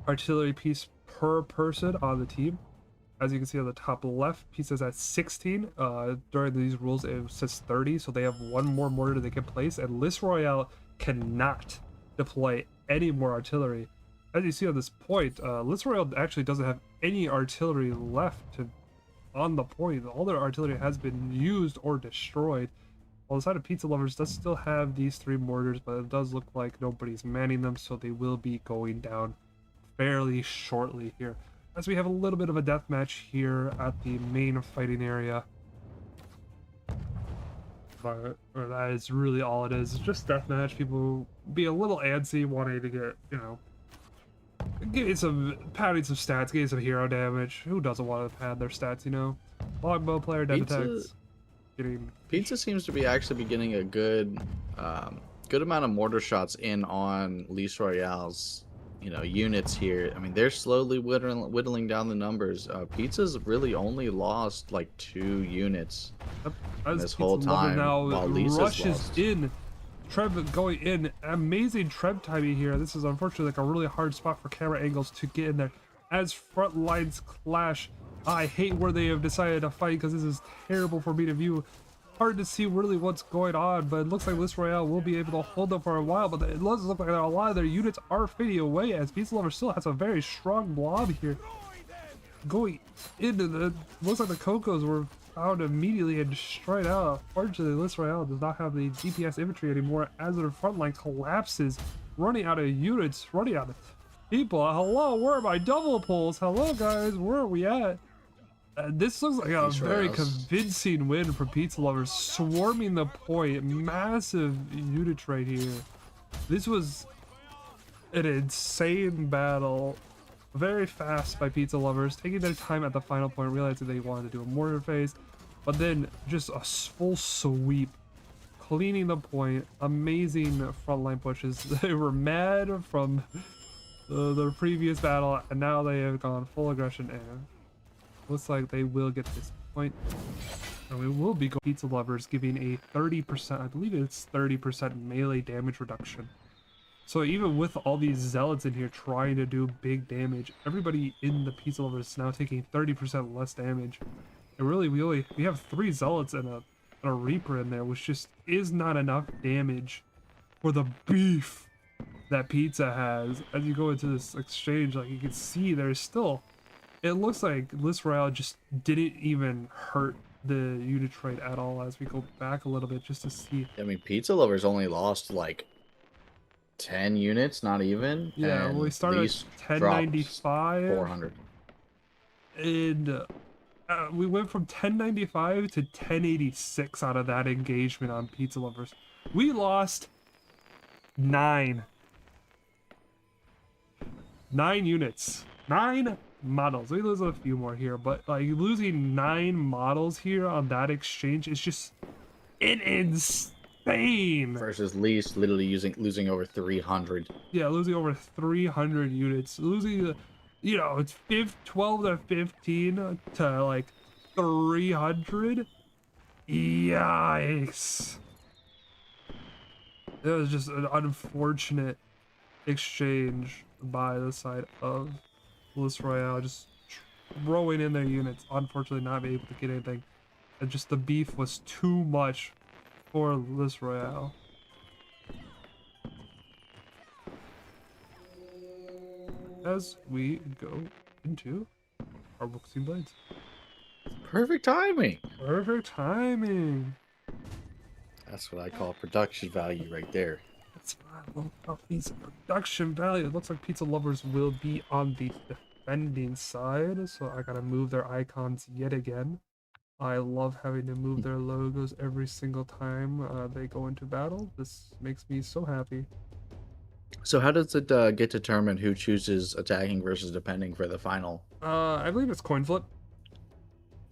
artillery piece per person on the team. As you can see on the top left, pieces at 16. During these rules, it says 30, so they have 1 more mortar they can place, and Lys Royale cannot deploy any more artillery. As you see on this point, Lys Royale actually doesn't have any artillery left on the point. All their artillery has been used or destroyed. While the side of Pizza Lovers does still have these 3 mortars, but it does look like nobody's manning them, so they will be going down fairly shortly here. As we have a little bit of a death match here at the main fighting area. But that is really all it is. It's just deathmatch. People be a little antsy, wanting to get, you know, getting some, padding some stats, getting some hero damage. Who doesn't want to pad their stats, you know? Longbow player, dead attacks. Pizza seems to be actually getting a good amount of mortar shots in on Lys Royale's, you know, units here. I mean, they're slowly whittling down the numbers. Pizza's really only lost like 2 units this whole time, now while Lys rushes lost. in. Treb going in, amazing Treb timing here. This is unfortunately like a really hard spot for camera angles to get in there as front lines clash. I hate where they have decided to fight because this is terrible for me to view. Hard to see really what's going on, but it looks like Lys Royale will be able to hold them for a while, but it does look like a lot of their units are fading away as Pizza Lover still has a very strong blob here. Going into the, looks like the Cocos were found immediately and destroyed out. Unfortunately, Lys Royale does not have the DPS infantry anymore as their front line collapses, running out of units, running out of people. Hello, where are my double pulls? Hello guys, where are we at? This looks like a very convincing win for Pizza Lovers, swarming the point. Massive units right here. This was an insane battle. Very fast by Pizza Lovers, taking their time at the final point, realizing they wanted to do a mortar phase, but then just a full sweep, cleaning the point. Amazing frontline pushes. They were mad from the previous battle, and now they have gone full aggression and looks like they will get this point. And we will be going Pizza Lovers giving a 30%, I believe it's 30% melee damage reduction. So even with all these zealots in here trying to do big damage, everybody in the Pizza Lovers is now taking 30% less damage. And really, we have 3 zealots and a reaper in there, which just is not enough damage for the beef that Pizza has. As you go into this exchange, like you can see, there's still, it looks like Lys Royale just didn't even hurt the unit trade at all. As we go back a little bit just to see. I mean, Pizza Lovers only lost like 10 units, not even. Yeah, well, we started at 1095. 400. And we went from 1095 to 1086 out of that engagement on Pizza Lovers. We lost 9 units. 9 models. We lose a few more here, but like losing 9 models here on that exchange is just insane. Versus Lys literally losing over 300. Yeah, losing over 300 units. Losing, you know, it's 12 to 15 to like 300. Yikes. It was just an unfortunate exchange by the side of Lys Royale, just throwing in their units, unfortunately not able to get anything. And just the beef was too much for Lys Royale. As we go into our Boxing Blades. Perfect timing. Perfect timing. That's what I call production value right there. That's what I love about Pizza production value. It looks like Pizza Lovers will be on the defending side, so I gotta move their icons yet again. I love having to move their logos every single time they go into battle. This makes me so happy. So how does it get determined who chooses attacking versus defending for the final? I believe it's coin flip.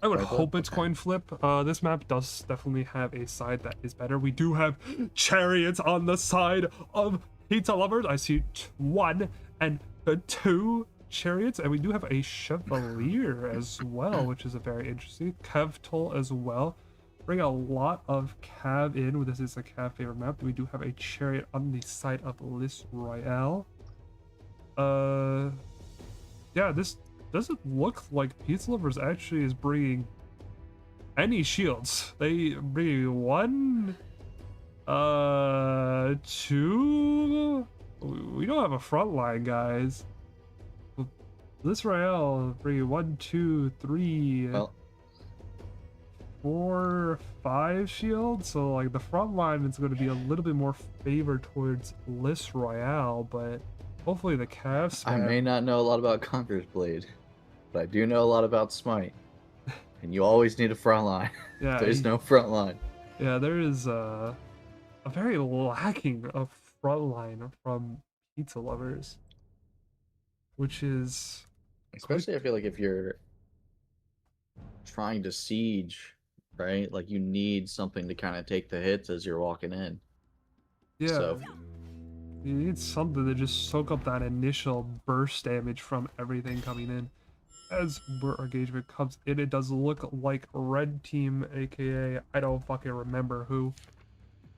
I would hope it's coin flip. This map does definitely have a side that is better. We do have chariots on the side of Pizza Lovers. I see 1 and 2 chariots, and we do have a chevalier as well, which is a very interesting Kevtol as well. bring a lot of cav in. This is a cav favorite map. We do have a chariot on the side of Lys Royale. Yeah, this doesn't look like Pizza Lovers actually is bringing any shields. They bring one, two. We don't have a front line, guys. Lys Royale bringing 1, 2, 3, Well, 4, 5 shields. So like the front line is going to be a little bit more favored towards Lys Royale, but hopefully the Cavs. I may not know a lot about Conqueror's Blade, but I do know a lot about Smite. And you always need a front line. Yeah, There's no front line. Yeah, there is a very lacking of front line from Pizza Lovers, which is Especially, I feel like if you're trying to siege, right? Like you need something to kind of take the hits as you're walking in. yeah. So You need something to just soak up that initial burst damage from everything coming in. As our engagement comes in, it does look like red team, aka I don't fucking remember who.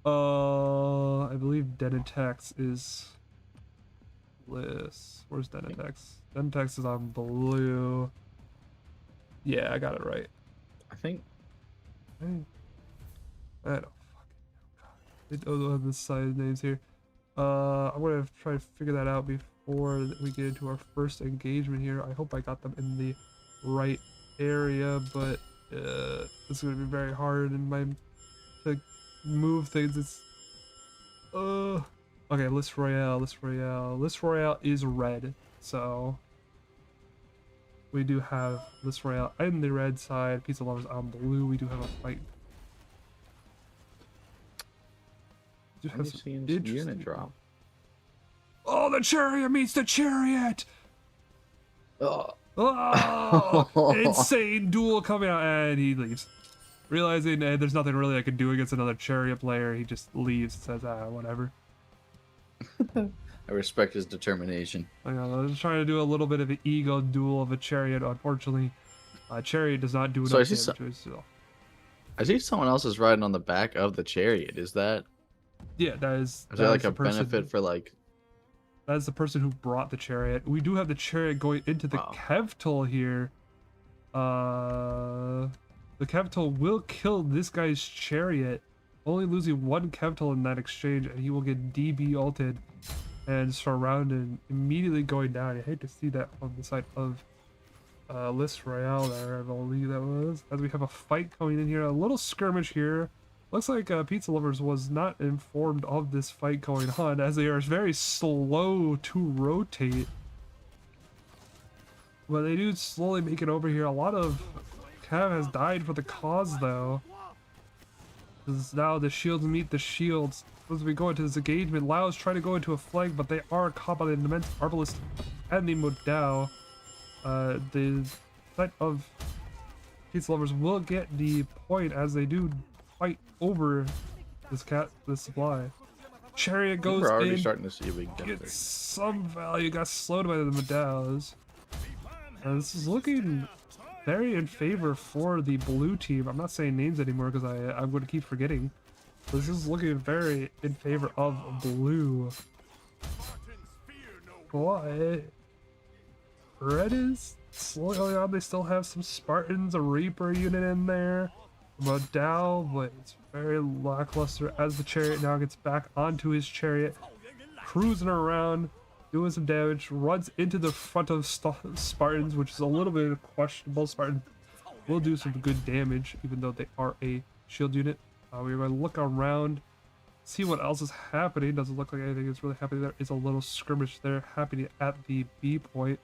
I believe Denitex is this. Where's Denitex? Denitex is on blue. Yeah, I got it right. I think I don't fucking know. I don't have the size names here. I'm gonna try to figure that out before we get into our first engagement here. I hope I got them in the right area, but it's gonna be very hard in my to move things. It's okay. Lys Royale is red, so we do have Lys Royale on the red side. Pizza Lovers on blue. We do have a fight. I've seen some unit drop. Oh, the chariot meets the chariot! Oh. Oh, insane duel coming out, and he leaves. Realizing there's nothing really I can do against another chariot player, he just leaves and says, whatever. I respect his determination. I was trying to do a little bit of an ego duel of a chariot. Unfortunately, chariot does not do enough damage to itself. I see someone else is riding on the back of the chariot. Is that? Yeah, that is. Is there like a benefit for like? That is the person who brought the chariot. We do have the chariot going into the Kevtul here. The Kevtul will kill this guy's chariot, only losing 1 Kevtul in that exchange, and he will get DB ulted and surrounded, immediately going down. I hate to see that on the side of Lys Royale there, I believe that was. As we have a fight coming in here, a little skirmish here. Looks like Pizza Lovers was not informed of this fight going on, as they are very slow to rotate. But they do slowly make it over here. A lot of Cav has died for the cause, though. Because now the shields meet the shields. As we go into this engagement, Lao's trying to go into a flank, but they are caught by the immense Arbalist and the Modao. The side of Pizza Lovers will get the point as they do fight over this supply. Chariot goes We're already in, starting to see a big jump gets some value, got slowed by the Modaos. This is looking very in favor for the blue team. I'm not saying names anymore because I'm going to keep forgetting. This is looking very in favor of blue. But red is slowly going on. They still have some Spartans, a Reaper unit in there. Modao, but it's very lackluster as the chariot now gets back onto his chariot, cruising around, doing some damage, runs into the front of Spartans, which is a little bit questionable. Spartans will do some good damage, even though they are a shield unit. We're going to look around, see what else is happening. Doesn't look like anything is really happening. There is a little skirmish there happening at the B point,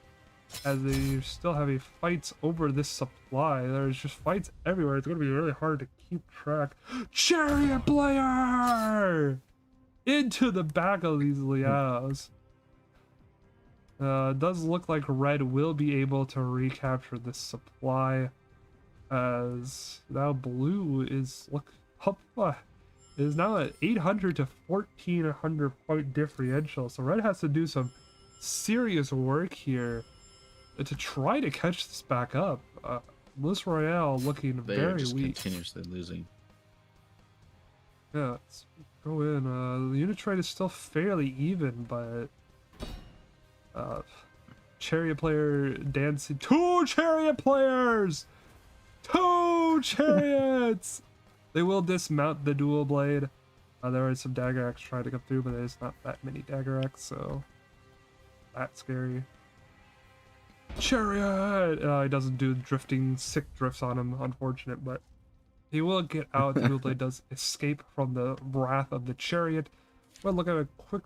as they still having fights over this supply. There's just fights everywhere. It's going to be really hard to keep track. Chariot player into the back of these Liaos. Does look like red will be able to recapture this supply, as now blue is is now at 800 to 1400 point differential. So red has to do some serious work here to try to catch this back up. Lys Royale looking They very are just weak. continuously losing. Yeah, let's go in. The unit trade is still fairly even, but chariot player dancing. Two chariot players! Two chariots! They will dismount the dual blade. There is some dagger axe trying to come through, but there's not that many dagger axe, so that's scary. Chariot! He doesn't do drifting, sick drifts on him, unfortunate, but he will get out. The dual blade does escape from the wrath of the chariot. We'll look at a quick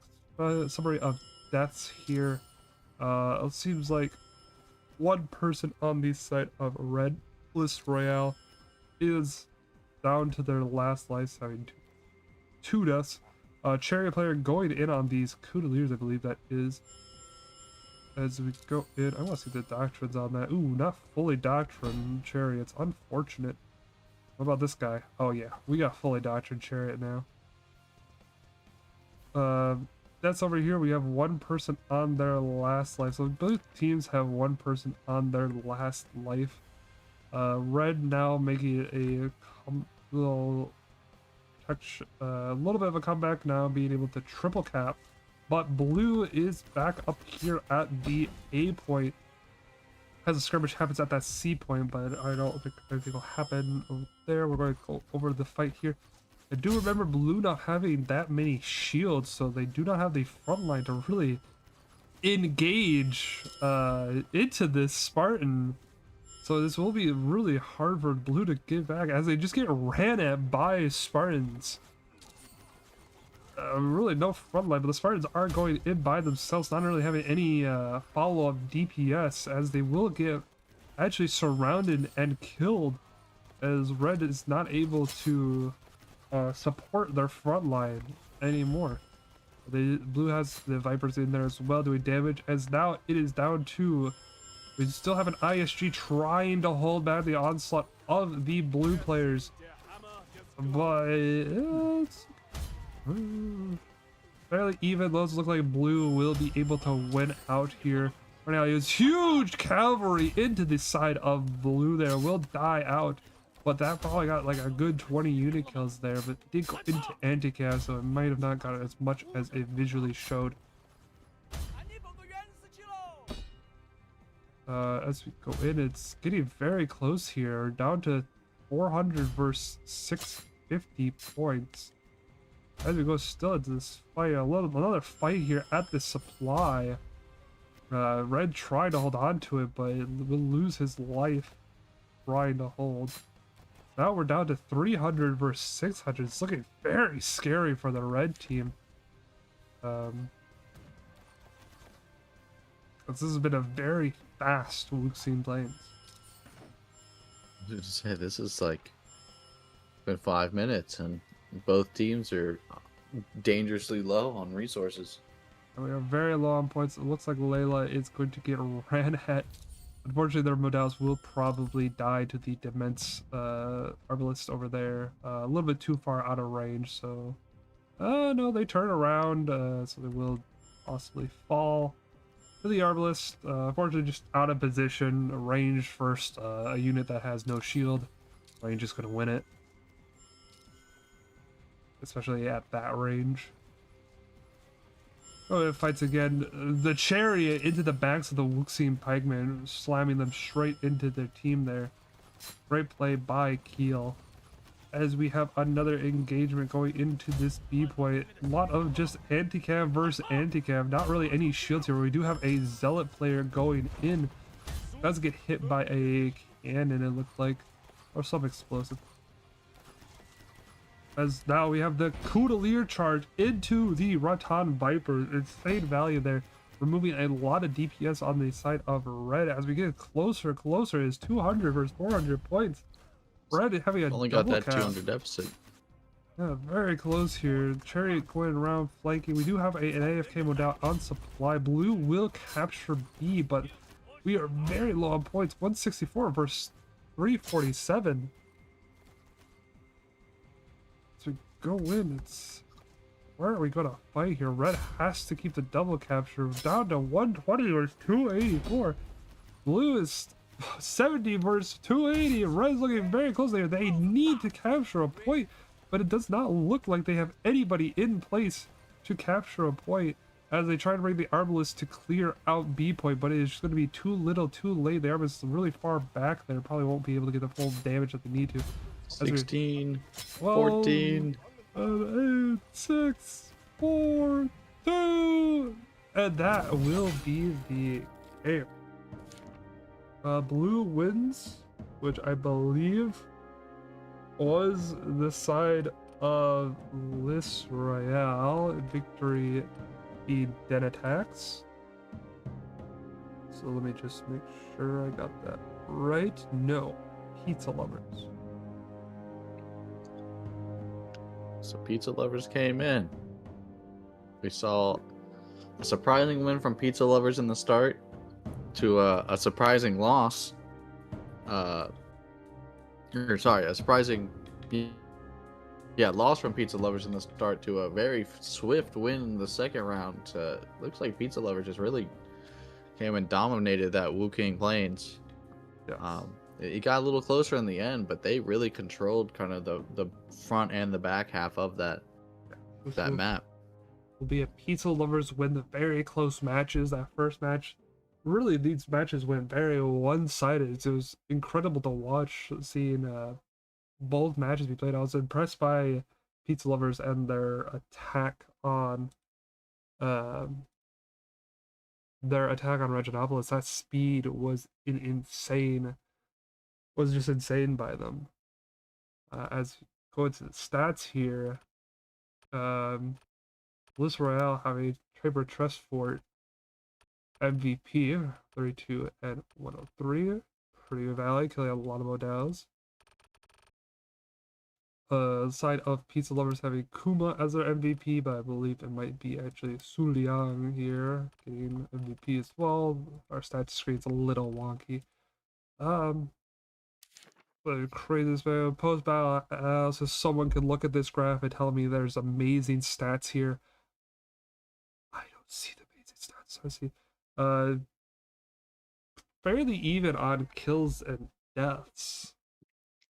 summary of deaths here. It seems like one person on the side of Red List Royale is down to their last life, having two deaths. Chariot player going in on these Conqueror'S, I believe that is. As we go in, I want to see the doctrines on that. Ooh, not fully doctrine chariots. Unfortunate. What about this guy? Oh yeah, we got fully doctrine chariot now. That's over here. We have one person on their last life. So both teams have one person on their last life. Red now making a little touch, a little bit of a comeback now, being able to triple cap. But blue is back up here at the A point. As a skirmish happens at that C point, but I don't think anything will happen over there. We're going to go over the fight here. I do remember blue not having that many shields, so they do not have the front line to really engage into this Spartan. So this will be really hard for blue to get back as they just get ran at by Spartans. Really no front line, but the Spartans are going in by themselves, not really having any follow-up DPS, as they will get actually surrounded and killed, as Red is not able to support their front line anymore. Blue has the Vipers in there as well doing damage, as now it is down to, we still have an ISG trying to hold back the onslaught of the blue players, but it's fairly even. Those look like blue will be able to win out here. Right now, it's huge cavalry into the side of blue there, will die out. But that probably got like a good 20 unit kills there, but it did go into anti-cav, so it might have not got as much as it visually showed. As we go in, it's getting very close here, down to 400 versus 650 points. As we go still into this fight, another fight here at the supply. Red tried to hold on to it, but it will lose his life trying to hold. Now we're down to 300 versus 600. It's looking very scary for the red team. This has been a very fast Wuxing Plains. To say, this is like been 5 minutes and both teams are dangerously low on resources. And we are very low on points. It looks like Layla is going to get ran at. Unfortunately, their Modals will probably die to the Demence Arbalist over there. A little bit too far out of range, so... no, they turn around, so they will possibly fall to the Arbalist. Unfortunately, just out of position, range first, a unit that has no shield. Range is going to win it. Especially at that range. Oh, it fights again. The chariot into the backs of the Wuxing pikemen, slamming them straight into their team there. Great play by Keel. As we have another engagement going into this B point. A lot of just anti-cav versus anti-cav. Not really any shields here. We do have a zealot player going in. Does get hit by a cannon, it looked like. Or some explosive. As now we have the Conqueror'S charge into the Rattan Viper. Insane value there, removing a lot of DPS on the side of red. As we get closer, is 200 versus 400 points. Red having a only double got that cap. 200 deficit. Yeah, very close here. Chariot going around flanking. We do have an AFK Modal on supply. Blue will capture B, but we are very low on points. 164 versus 347. To go in, it's where are we gonna fight here? Red has to keep the double capture down to 120 versus 284. Blue is 70 versus 280. Red's looking very close there. They need to capture a point. but it does not look like they have anybody in place to capture a point as they try to bring the Arbalest to clear out B point, but it is just going to be too little, too late. The Arbalest is really far back there, probably won't be able to get the full damage that they need to. 16, Well, 14. 8, 6, 4, 2, and that will be the game. Blue wins, which I believe was the side of Lis Royale. Victory then attacks. So let me just make sure I got that right. No, Pizza Lovers. So Pizza Lovers came in. We saw a surprising win from Pizza Lovers in the start to a surprising loss. A surprising loss from Pizza Lovers in the start to a very swift win in the second round. Looks like Pizza Lovers just really came and dominated that Wu King Plains. Yes. It got a little closer in the end, but they really controlled kind of the front and the back half of that map. Will be a Pizza Lovers win the very close matches. That first match, really, these matches went very one-sided. It was incredible to watch, seeing both matches be played. I was impressed by Pizza Lovers and their attack on Reginopolis. That speed was insane. Was just insane by them. As going to the stats here, Bliss Royale have a Traber Trust Fort MVP 32 and 103. Pretty Valley killing a lot of modals. Side of Pizza Lovers having Kuma as their MVP, but I believe it might be actually Su Liang here getting MVP as well. Our stats screen's a little wonky. The craziest post battle, so someone could look at this graph and tell me there's amazing stats here. I don't see the amazing stats. I see fairly even on kills and deaths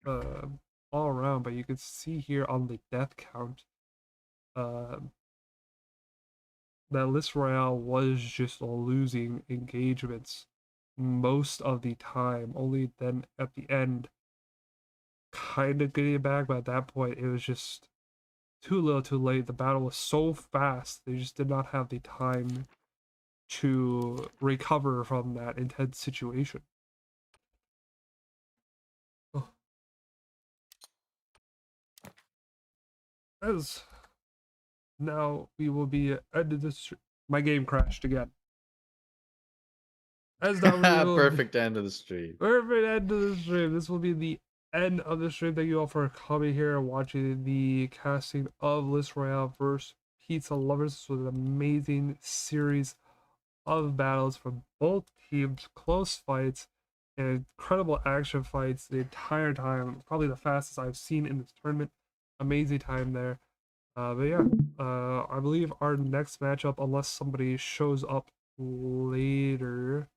all around, but you can see here on the death count that Lis Royale was just losing engagements most of the time, only then at the end kind of getting it back, but at that point it was just too little too late. The battle was so fast, they just did not have the time to recover from that intense situation. Oh. As now we will be ended this. My game crashed again. As now we will Perfect end of the stream. Perfect end of the stream. This will be the end of the stream. Thank you all for coming here and watching the casting of Lis Royale versus Pizza Lovers. This was an amazing series of battles from both teams, close fights, and incredible action fights the entire time. Probably the fastest I've seen in this tournament. Amazing time there. But yeah, I believe our next matchup, unless somebody shows up later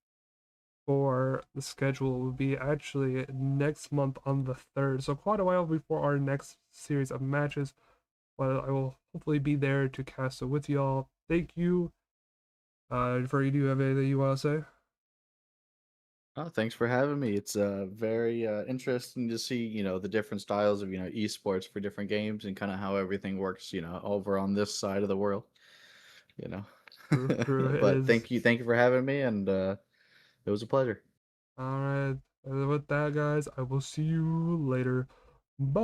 for the schedule, will be actually next month on the 3rd. So quite a while before our next series of matches. But I will hopefully be there to cast it with y'all. Thank you. Fergie, do you have anything you want to say? Oh, thanks for having me. It's very interesting to see, the different styles of, esports for different games and kind of how everything works, over on this side of the world, True, But thank you for having me, and it was a pleasure. All right. And with that, guys, I will see you later. Bye.